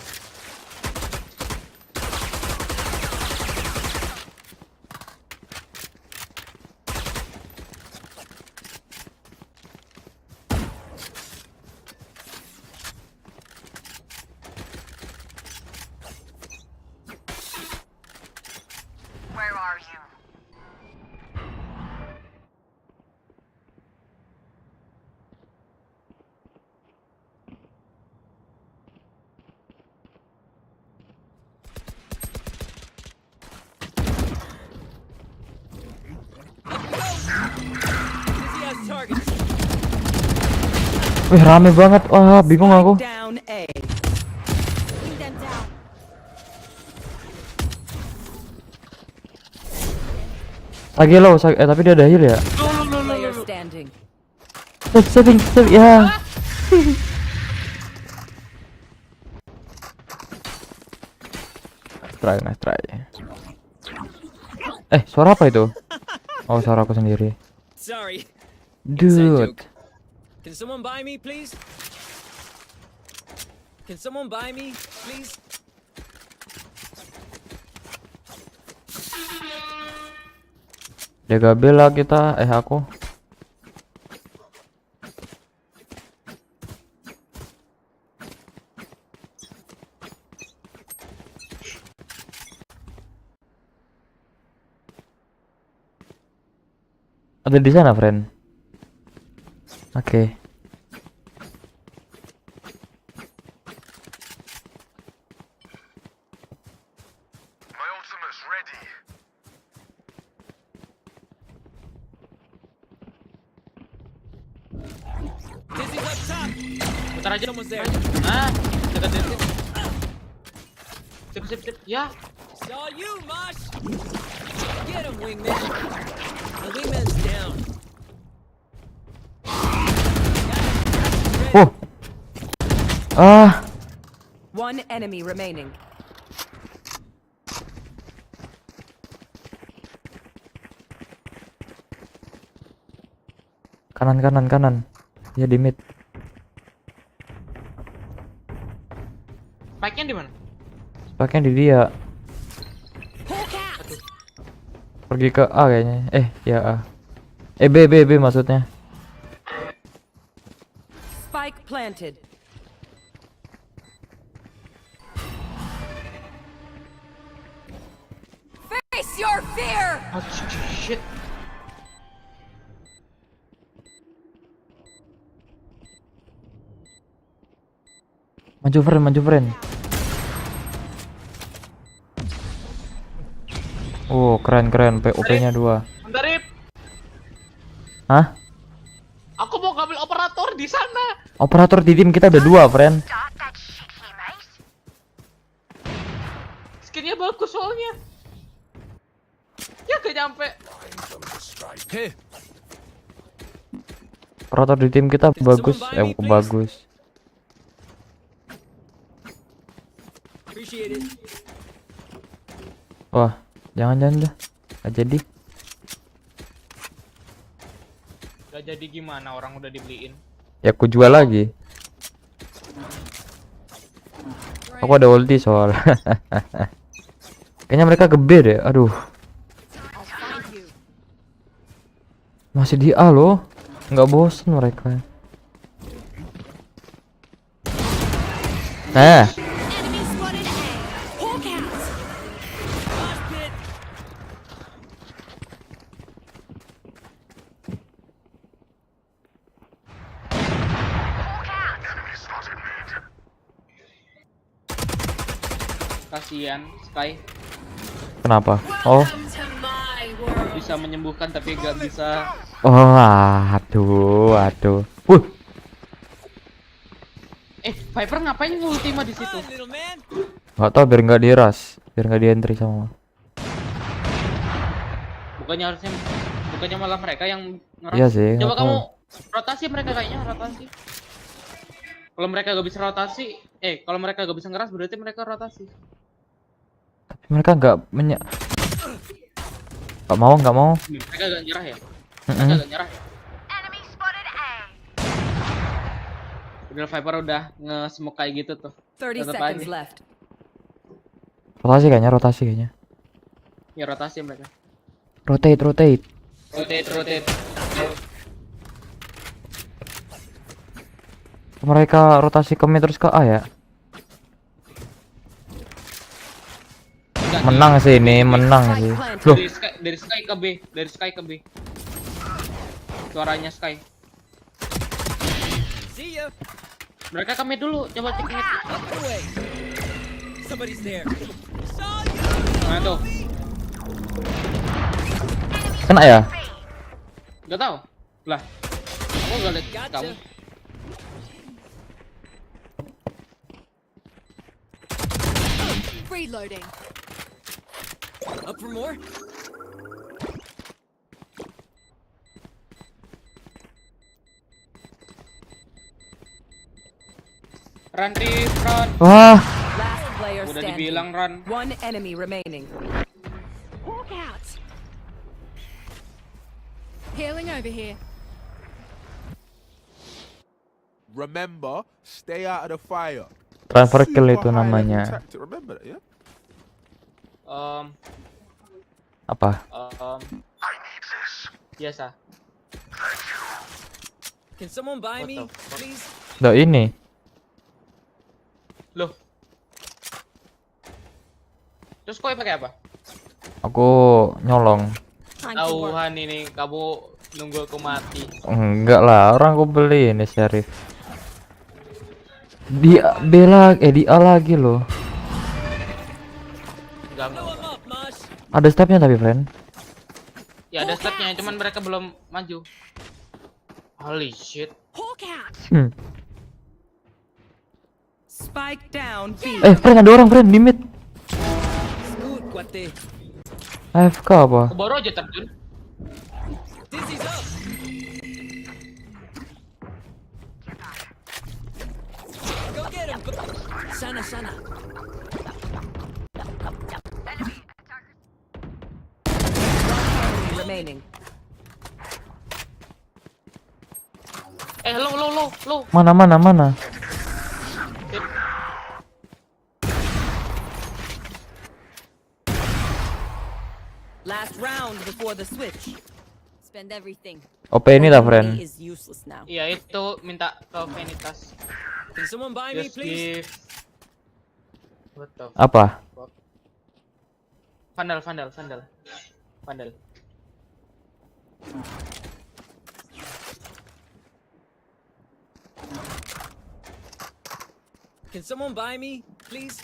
Busy as targets. Wih, rame banget. Wah, bingung aku. Down A. Bring them down. Lagi low, tapi dia ada heal ya. Player standing. Saving, ya. Nice try. Suara apa itu? Oh, suara aku sendiri. Sorry. Dude. Can someone buy me, please? Can someone buy me, please? Jaga bela kita. Aku. Ada di sana, friend. Oke. Dizzy's up top. Putar aja. Someone's there. Ah, dekat Dizzy. Sip, sip, sip. Ya, It's all you, Mosh. Get him, wingman. The wingman's down. Oh. Ah, One enemy remaining. kanan kanan kanan. Ya di mid. spike-nya di mana? Pakai di dia. Hawk out. Pergi ke A kayaknya. Ya A. B maksudnya. Spike planted. Face your fear! Oh shit. Maju friend. Oh, keren POP-nya 2. Bentar, Rip. Hah? Aku mau ngambil operator di sana. Operator di tim kita udah 2, friend. Skinnya bagus soalnya. Ya gak nyampe. Hey, Operator di tim kita bagus. Bagus. appreciate it. Wah, jangan dah. Gak jadi. Gak jadi gimana, orang udah dibeliin. Ya aku jual lagi. Aku ada ulti soal. Kayaknya mereka gede deh. Aduh. Masih di A loh. Nggak bosen mereka. Nah, Enemy spotted A. Hawk out. Mosh pit. Kasian Sky kenapa? Oh, bisa menyembuhkan tapi gak bisa. aduh. Viper ngapain ngultima di situ? Run, little man. Nggak tahu biar nggak di rush, biar nggak di entry sama. Bukannya malah mereka yang ngeras. Iya sih. Coba nggak kamu tahu. rotasi mereka kayaknya rotasi. Kalau mereka gak bisa rotasi, kalau mereka gak bisa ngeras berarti mereka rotasi. Tapi mereka nggak nggak mau. Mereka gak nyerah ya? Mm-mm. Mereka gak nyerah ya? Udah Viper udah nge-smoke kayak gitu tuh. 30 Tetep seconds aja. left. Rotasi kayaknya. Ya rotasi mereka. Rotate. Rotate. Mereka rotasi ke mid terus ke A ya. Enggak, Menang sih ini, menang sih. Loh, dari Sky ke B. Suaranya Sky. See ya. Mereka ke mid dulu, coba cek mid. Up and away. Somebody's there. Saw you. Nah tuh, kena ya? gak tahu. Lah, aku gak liat kamu. Gotcha. Reloading. Up for more? Run Rip, run. Wah, Last player Udah standing. dibilang run. One enemy remaining. Hawk out. Healing over here. Remember, stay out of the fire. transfer kill itu Super high level namanya. tactic. Remember that, yeah? Apa? Biasa. Can someone buy What me, the fuck? please? Loh ini. Loh. Terus kau pakai apa? Aku nyolong. Time to work. Tauhan ini kamu Nunggu aku mati. Enggak lah, orang aku beli ini Sheriff. Dia di A lagi loh. Enggak. Blow him up, Mosh. Ada stepnya tapi friend. Ya ada stepnya, cuman mereka belum maju. Holy shit. Hawk out. Spike down B. Friend ada orang friend di mid. Good, cuate. AFK apa? Aku baru aja terjun. Dizzy's up. Go get him. Go. Sana, sana. Enemy remaining. Low. Mana? Last round before the switch. Spend everything. OP ini lah friend. Is useless now. Iya itu minta ke Vanitas. Can someone buy me, Just please? give. What the Apa? fuck? Vandal. Can someone buy me, please?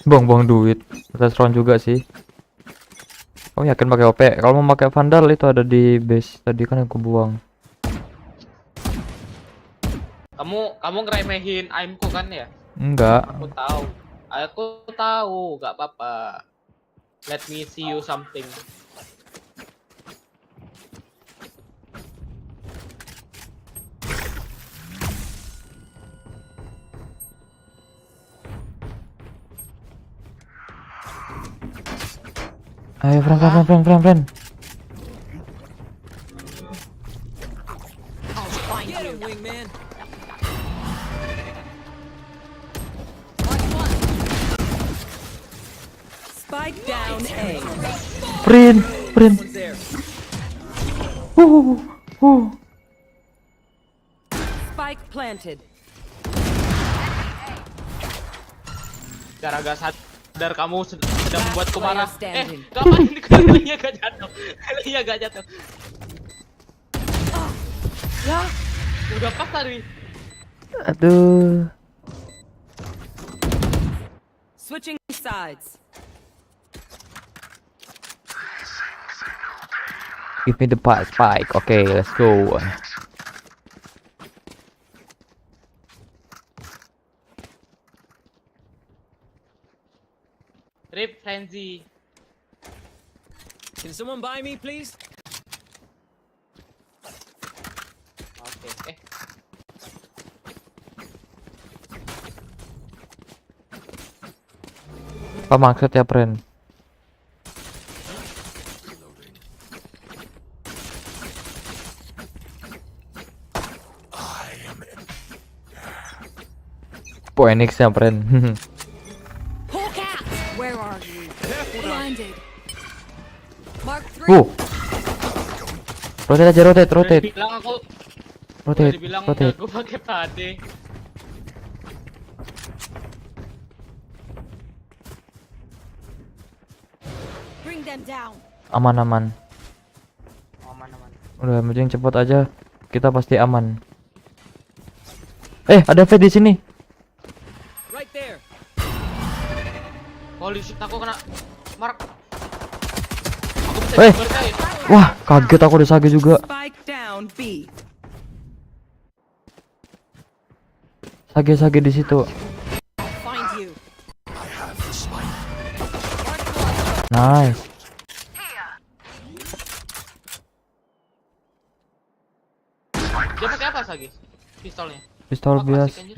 Buang duit. Restoran juga sih. Kamu yakin pakai OP? Kalau mau pakai Vandal itu ada di base tadi kan aku buang. Kamu ngeremehin aimku kan ya? Enggak. Aku tahu, gak apa-apa. Let me see you something. Ayo friend. Get him, wingman. Spike down A. Friend. One's there. Spike planted. Gara-gara sadar kamu sedang membuatku marah. Standing. Ngapain Kalinya gak jatuh? Kalinya gak jatuh. Ya, udah pas tadi. Aduh. Switching sides. Give me the spike. Okay, let's go. Rip Frenzy. Can someone buy me, please? Oke. Apa maksudnya friend? Phoenix ya friend. Hawk out. Where are you? Blinded. Mark 3. Rotate aja, rotate. Udah dibilang aku Rotate. aku pakai pade. Bring them down. Aman. Aman. Udah, mending cepet aja. Kita pasti aman. Ada V di sini. Right there. Holy shit, aku kena mark. Aku bisa berkait. Wah, kaget aku udah sage juga. Spike down B. Sage di situ. Find you. Nice. Dia pakai apa lagi? Pistolnya. Pistol Oh, klasik, biasa. anjir.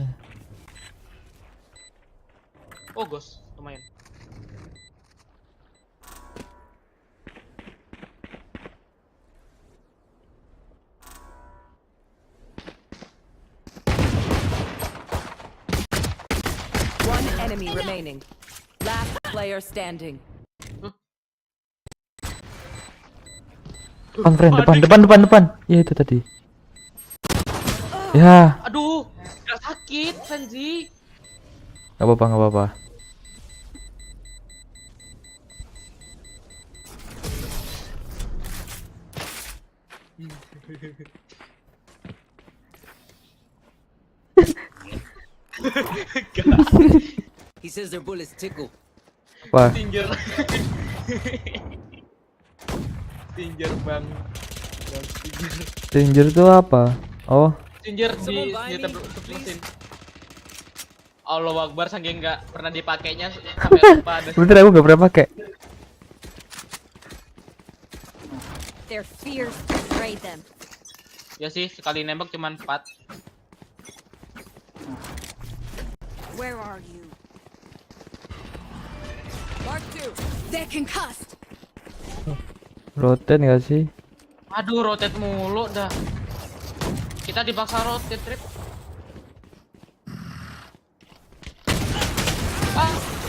Oh, ghost, lumayan. One enemy remaining. Last player standing. Depan friend, depan. Ya itu tadi. Ya, Aduh, gak sakit, Frenzy. nggak apa-apa. He says their bullets tickle. Wah, Stinger. Stinger bang. Stinger itu apa? Oh, Stinger di Someone buy senjata me, mesin. Allah Akbar saking nggak pernah dipakainya sampai lupa ada. bener aku nggak pernah pakai. Their fears betray them. Ya sih sekali nembak cuman 4. Where are you? Mark 2. They're concussed. Rotate nggak sih? Aduh rotate mulu dah. Kita dipaksa rotate trip.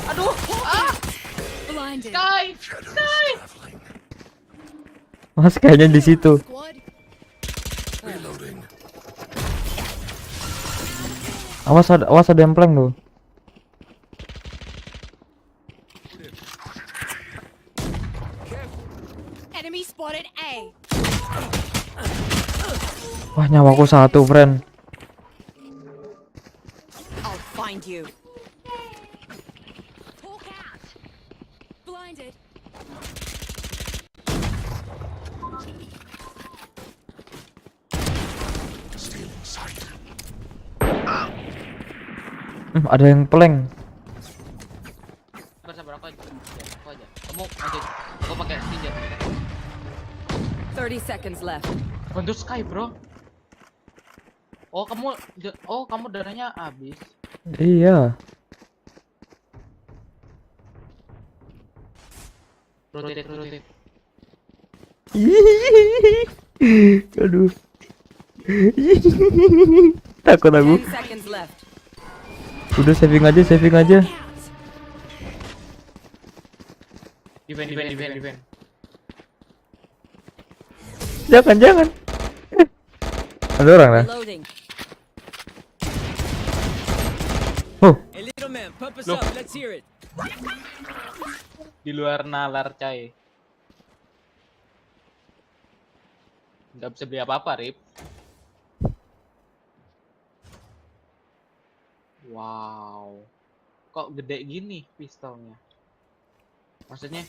Aduh, Blinded. Sky. Mas kayaknya di situ. Squad. Awas ada yang plank tuh. Enemy spotted A. Wah, nyawaku 1, friend. I'll find you. Hawk out. Blinded. Ada yang plank. Sabar aku aja. Aku aja. Kamu lanjut. Aku pakai Stinger. 30 seconds left. Bantu Sky, bro. Kamu darahnya habis. Iya. Rotate. Aduh. Takut aku. 10 seconds left. Udah saving aja. Defend. Jangan. Ada orang lah. Reloading. Oh, Hey, little man, pump us Look. up. Let's hear it. Di luar nalar, cai. Nggak bisa beli apa-apa, Rip. Wow. Kok gede gini pistolnya? Maksudnya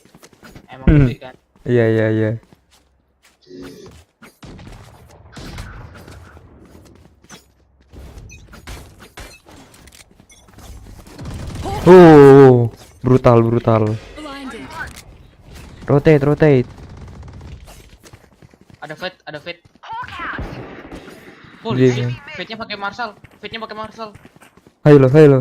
emang gede kan? iya. Oh, brutal. Blinded. Rotate. Ada Fate. Full, Iya. Fate-nya pakai Marshall. Hayo lo.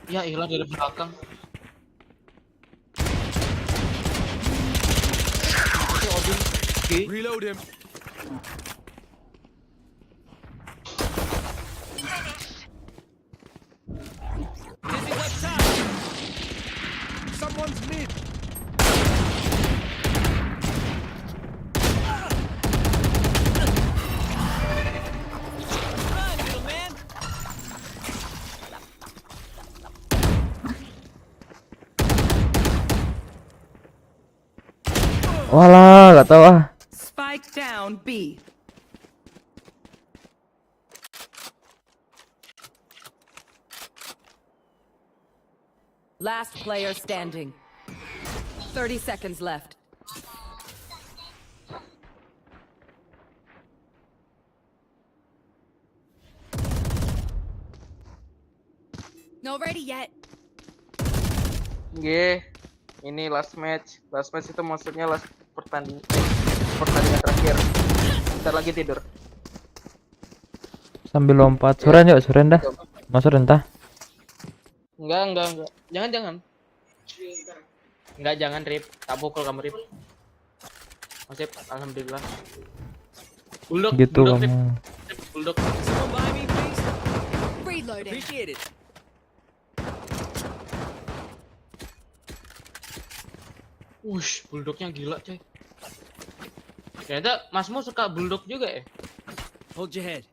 Ya hilang dari belakang. Itu Odin. Oke. Reload him. Dizzy's up top. Someone's mid. Run, little man. Walah, nggak tahu ah. Spike down B. Last player standing. 30 seconds left. Not ready yet. Ini last match. Last match itu maksudnya last pertandingan terakhir. Bentar lagi tidur. Sambil lompat. Suren dah. Masuk rentah. Enggak. Jangan Rip. Tak pukul kamu Rip. Masih alhamdulillah. Bulldog. Gitu Bulldog, Rip. kamu. Bulldog. Someone buy me, please. Reloading. Appreciate it. Wush, bulldognya gila coy. Ternyata Masmu suka bulldog juga ya? Hold your head.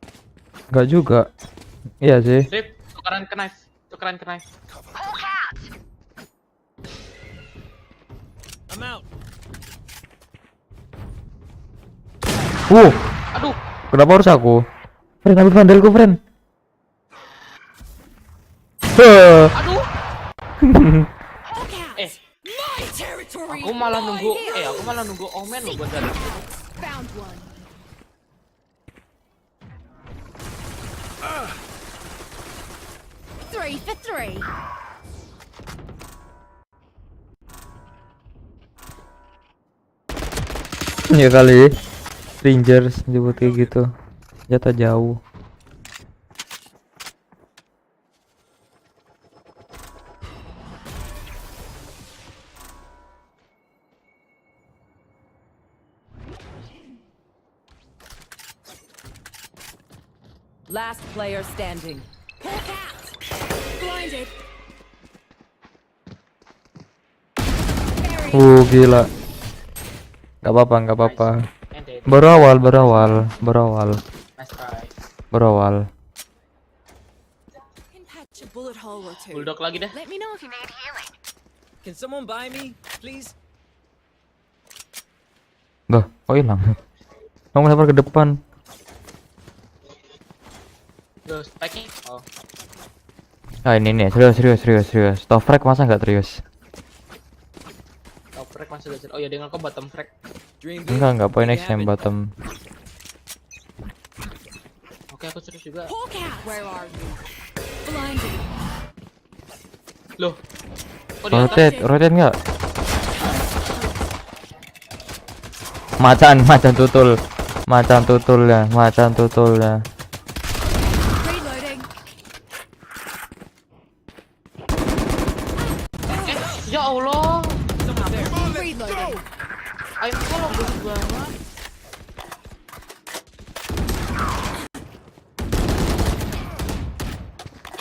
Enggak juga. Iya sih. Rip, tukeran ke knife. Aduh, Kenapa harus aku? Friend, ambil vandalku, friend. aduh. Hawk out. Eh, My territory. aku malah nunggu. My Aku malah nunggu Omen loh buat jalan. Found one. Three for three. Ya kali. Rangers nyebut kayak gitu. Jatuh jauh. Last player standing. Hawk out. Blinded. Gila. Gak apa-apa, gak apa-apa. Ente, Baru awal, baru awal, baru awal, nice try. baru awal. Can patch a bullet hole or two. Bulldog lagi dah. Let me know if you need healing. Can someone buy me, please? Dah, kok hilang? Kamu lempar ke depan. Go spiking. Oh, Ah ini nih, serius, serius, serius, serius. Top frag masa nggak serius? top frag masih udah. Oh ya, dengan kau bottom frag. Dream big. Enggak, point make it next time happen. bottom. Oke, aku serius juga. Hawk out. Where are you? Blinded. Loh. Kok di atas? Rotate, rotate nggak? Macan tutul, macan tutul ya, macan tutul ya. Reloading. Ya Allah. Reloading. Ayo kalau bagus banget.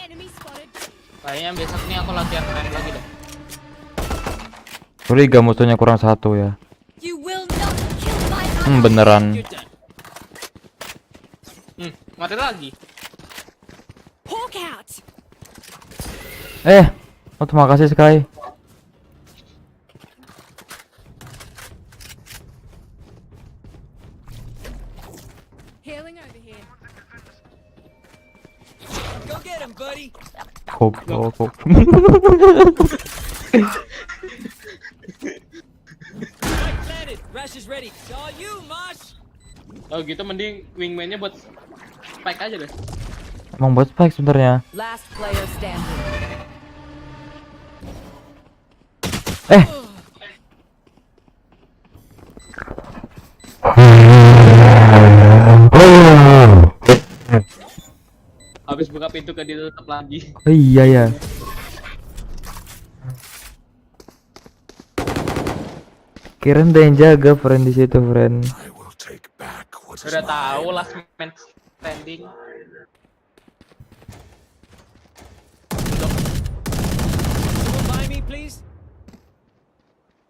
Enemy spotted. Kayaknya besok nih aku latihan main lagi dah. Curiga musuhnya kurang satu ya. You will not kill my Beneran. You're done. Mati lagi. Hawk out. Oh terima kasih Sky. Healing over here. Go get him, buddy. Goblok. Spike planted. Rash is ready. It's all you, Mosh. Oh gitu, mending wingman-nya buat spike aja deh. Emang buat spike sebenarnya. Last player standing. Habis buka pintu ke ditutup lagi. Oh, iya ya. Kirain ada yang jaga friend di situ friend. Udah tahu last man standing. Someone buy me, please.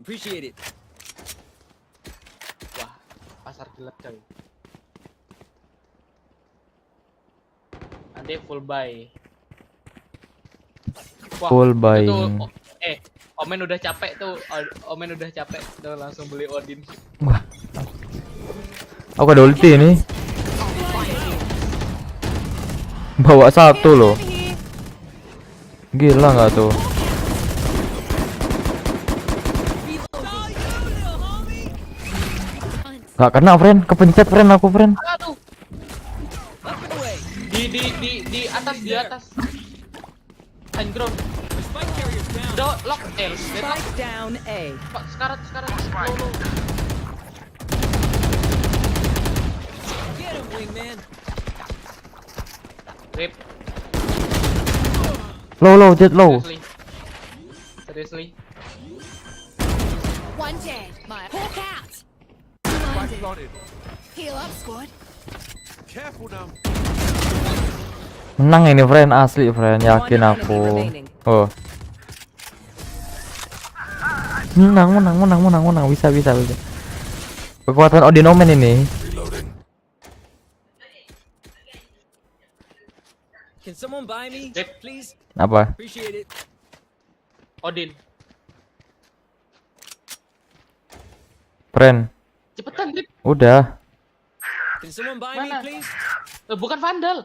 Appreciate it. Wah, pasar gelap coy. Nanti full buy. Wah, Full itu buying. tuh, Omen udah capek tuh. Omen udah capek, udah langsung beli Odin. Wah. Aku ada ulti ini. Bawa satu loh. Gila nggak tuh? Gak kena friend, kepencet friend aku friend. Aduh. Di atas, di atas. High ground. Spike carrier's down. Udah lock L. Spike down A. Sekarang. Low. Get him, wingman. Rip. Low, jet low. Seriously. One dead. My Hawk out. Spike planted. Heal up, squad. Careful now. Menang ini friend, asli friend, yakin One aku. enemy remaining. Oh. Menang, bisa. Kekuatan Odin Omen ini. Can someone buy me, Rip. please? Apa? Appreciate it. Odin. Friend, Cepetan, Rip. udah. Can someone buy me, Mana? please? Bukan Vandal.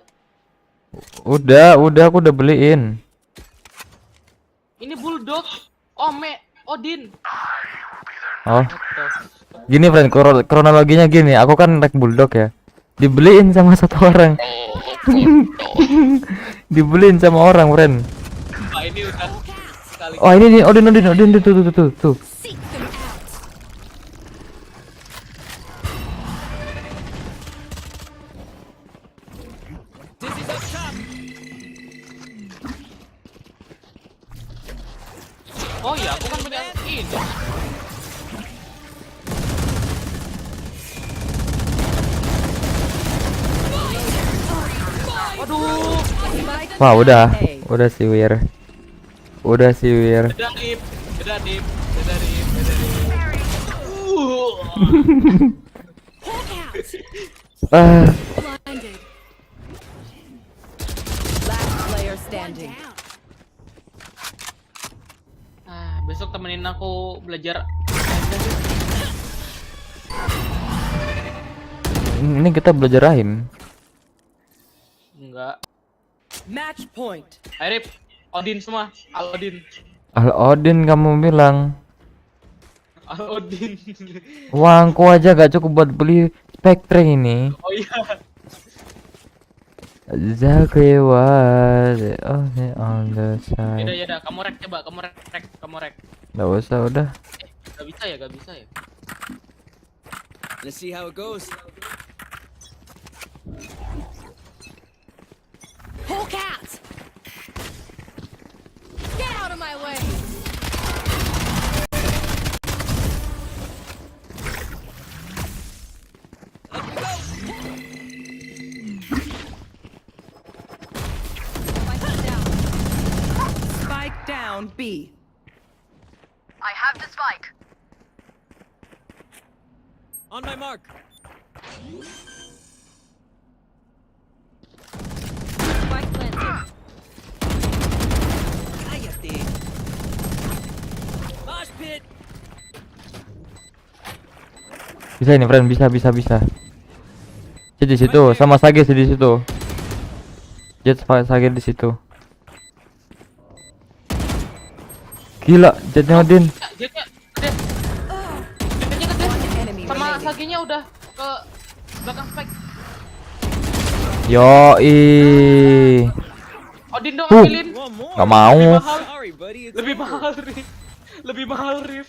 Udah aku udah beliin. Ini Bulldog. Odin. Oh, What the- gini friend, kronologinya gini. Aku kan naik bulldog ya. Dibeliin sama satu orang. Dibeliin sama orang, friend. Wah, ini udah sekali. Oh, ini nih, Odin tuh. Seek them out. Dizzy's up top. Oh iya, aku kan punya ini. Waduh, Wah, udah sih Wir. beda dip. Hawk out. Ah, Blinded. Last player One standing. down. Besok temenin aku belajar. ini kita belajar rahim. Enggak. Match point. Ayo, Rip. Odin semua. Odin. Odin kamu bilang. Odin. Uangku aja gak cukup buat beli Spectre ini. Oh iya. Exactly what on the side. Yaudah, kamu rek coba, kamu rek. Gak usah, udah. Gak bisa ya. Let's see how it goes. Hawk out. Get out of my way. Spike down. Spike down B. On my mark. Spike planted. Cállate. Mosh pit. Bisa ini friend, bisa. Jet di situ, sama Sage di situ. Jet Sage di situ. Gila, Jetnya Odin. Jetnya gede. Enemy Sama remaining. Saginya udah ke belakang spike. Yoi. Odin dong Huh. ambilin. One more. Gak mau. Sorry, buddy. It's Lebih over. mahal, Rif. Lebih mahal, Rif.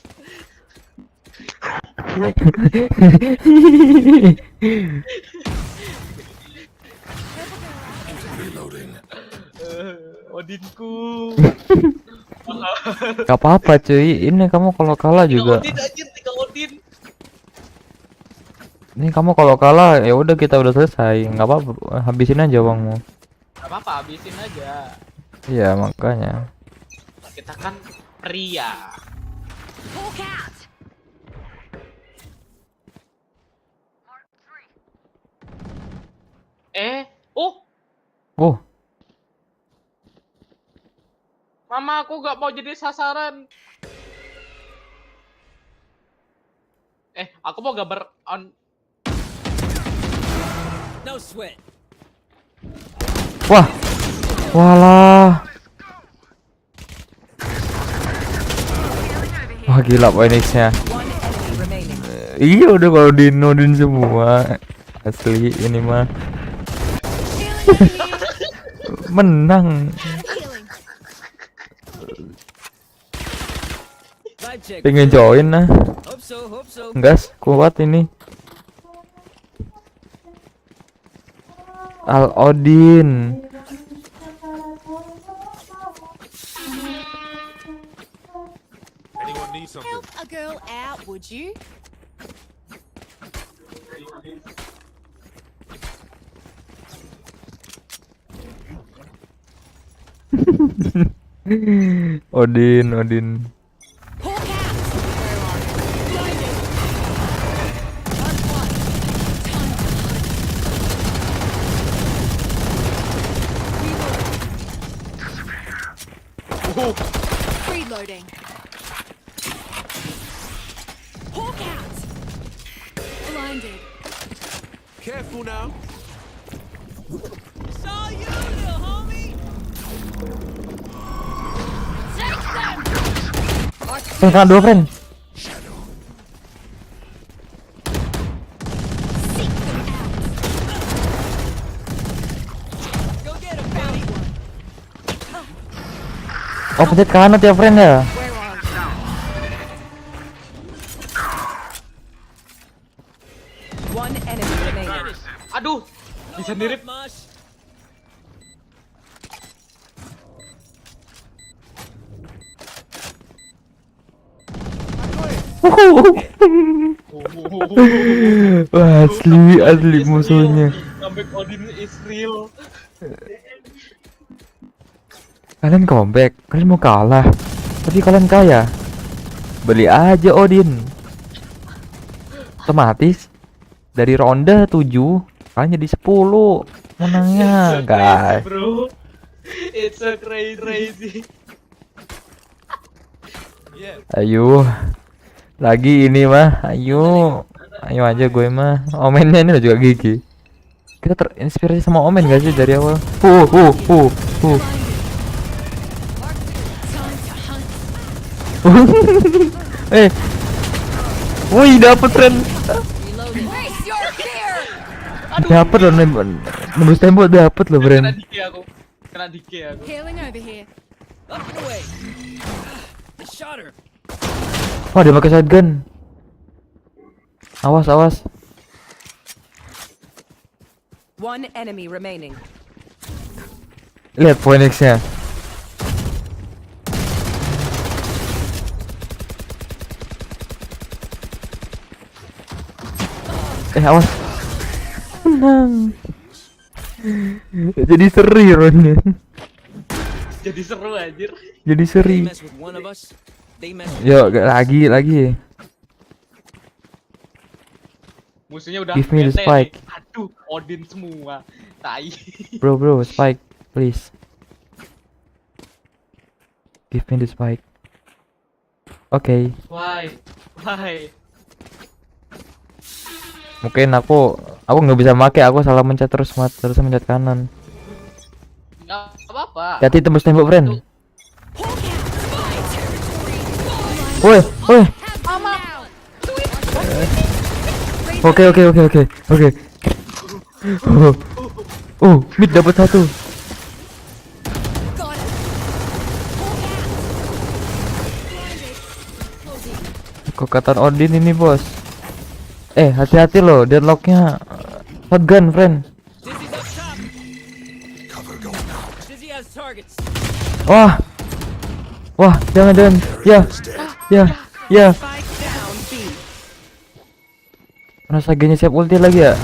Odinku. Gak apa-apa cuy. Ini kamu kalau kalah juga. Odin aja, 3 Odin. Ini kamu kalau kalah ya udah kita udah selesai. Nggak apa-apa, habisin aja uangmu. Gak apa-apa, habisin aja. Iya makanya. Kita kan pria. Hawk out. Oh, Mama, aku gak mau jadi sasaran. Aku mau gambar on. No sweat. wah, walah. Wah gila Phoenix-nya. One enemy remaining. Iya udah kalau Odin semua. Asli ini mah. Menang. Healing. Vibe check. Pengen join nah. Hope so. Gas kuat ini. Al Odin. Anyone need something? Help a girl out, would you? Odin. Hawk out. Blinded. Reloading. Hawk out. Blinded. Careful now. It's all you, little homie. Friend, kena 2 friend. Go get him, Benny. Oh, pencet kanan ya friend ya. One enemy remaining. Aduh, bisa mirip. Mosh. Wah, asli musuhnya. Comeback Odin is real. Kalian comeback, kalian mau kalah, tapi kalian kaya. Beli aja Odin. Otomatis dari ronde 7 kalian jadi 10 menangnya, guys. Bro, it's so crazy. Ayo, lagi ini mah, ayo aja gue mah. Omennya ini juga gigi. Kita terinspirasi sama Omen gak sih dari awal? Wih, dapet friend. Dapet loh, nembus tembok dapet loh friend. Kena dike aku. Healing over here. Up and away. I shot her. Oh, dia pakai shotgun. Awas. One enemy remaining. Lihat Phoenix-nya. Awas. Menang. Jadi seri ronnya. Jadi seru anjir. Jadi They seri. mess with one of us. They mess with Yo, lagi. Musuhnya udah Give me the bete spike. nih. Aduh, Odin semua. Tai. Bro, spike, please. Give me the spike. Oke. Why? Mungkin aku nggak bisa make, aku salah mencet terus mencet kanan. Nggak apa-apa. Hati tembus tembok friend. Woi. Oke. Mid dapat 1. Kokatan Odin ini bos. Hati-hati loh, deadlocknya shotgun friend. Dizzy's up top. Dizzy has targets. Wah, jangan. Ya. Spike down B. Rasa gini siap ulti lagi ya.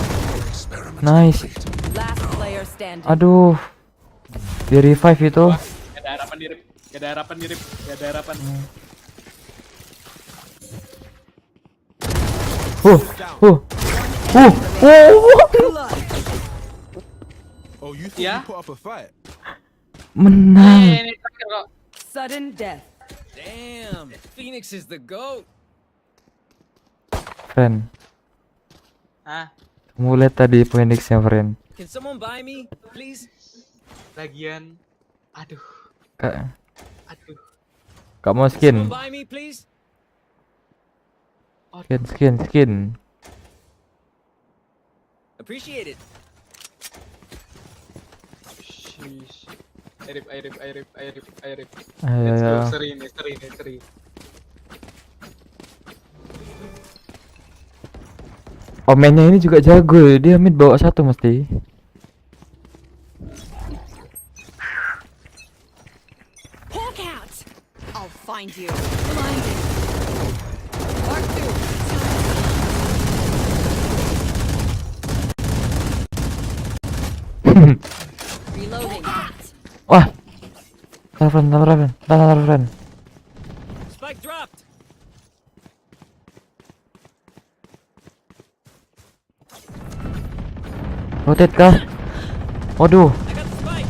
Nice. Last player standing. Aduh. Di revive itu. Gak ada harapan dirip. Oh, you thought Yeah? you put up a fight? Menang. Ini terakhir kok. Sudden death. Damn. Phoenix is the GOAT. Friend, Hah? kamu lihat tadi Phoenix-nya friend. Can someone buy me, please? Lagian. Aduh. Kak mau skin? Someone buy me, please? Skin. Appreciate it. Sheesh. Airip. Ayo. Let's go, seri. Omennya ini juga jago, dia mid bawa 1 mesti. Hawk out. I'll find you. Blinded. Mark 2. Reloading. Wah. Taruh friend. Spike dropped. Rotate kah? Waduh. I got the spike.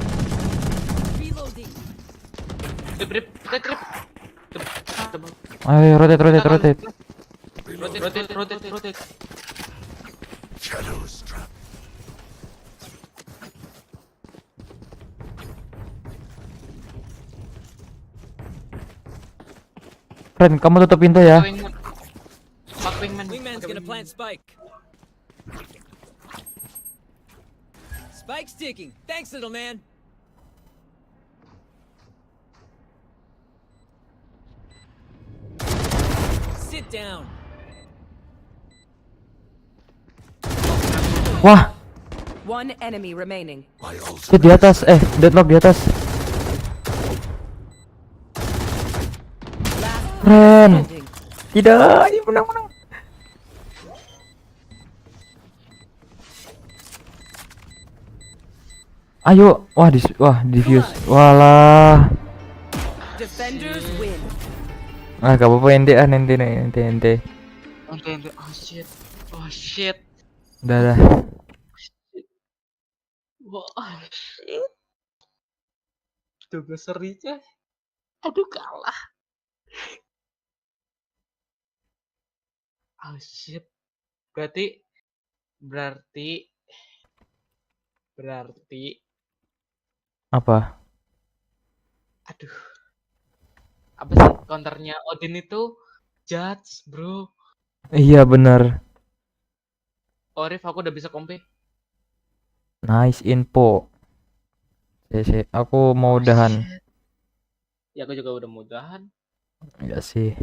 Reloading. Trip. Ayo rotate. Rotate. Friend, kamu tutup pintu ya. Wingman. Fuck wingman. Wingman's gonna plant spike. Spike's ticking. Thanks, little man. Sit down. Wah, One enemy remaining. shit di atas. Deadlock di atas. Last Friend. standing. Tidak, ini menang. Ayo, wah diffuse. Walah. Defenders win. Ah, gak apa-apa ente. Oh shit. Oh shit. Udah. Wah, shit. Tugas serinya. Aduh kalah. Oh shit. Berarti Apa? aduh. Apa sih counternya Odin itu judge, bro. Iya bener. Orif aku udah bisa kompe. Nice info. Aku mau udahan. Shit. Ya aku juga udah mudahan. Enggak sih.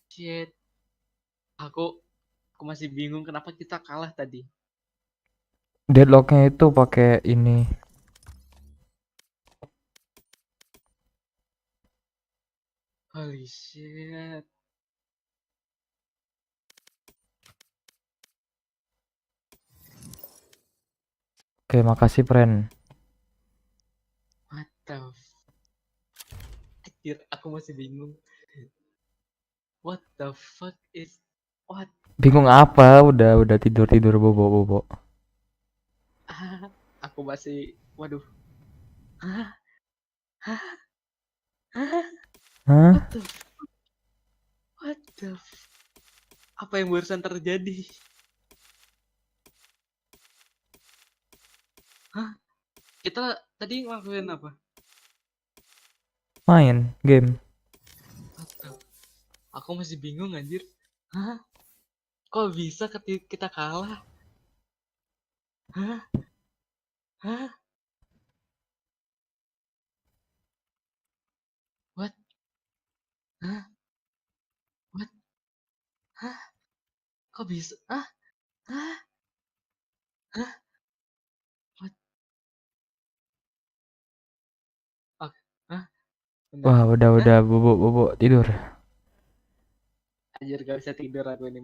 Shit. Aku masih bingung kenapa kita kalah tadi. Deadlocknya itu pakai ini. Holy shit. Oke, makasih friend. What the Anjir, aku masih bingung. What the fuck is what? Bingung apa? Udah tidur bobo. Ah, aku masih waduh. Hah? Hah? Hah? Hah? What the What the Apa yang barusan terjadi? Hah? Kita tadi ngelakuin apa? Main game. What the Aku masih bingung anjir. Hah? Kok bisa kita kalah? Hah? Hah? What? Hah? What? Hah? Kok bisa? Hah? Hah? Hah? What? Oke. Hah? Bentar. Wah, udah bobo tidur. Anjir gak bisa tidur aku ini.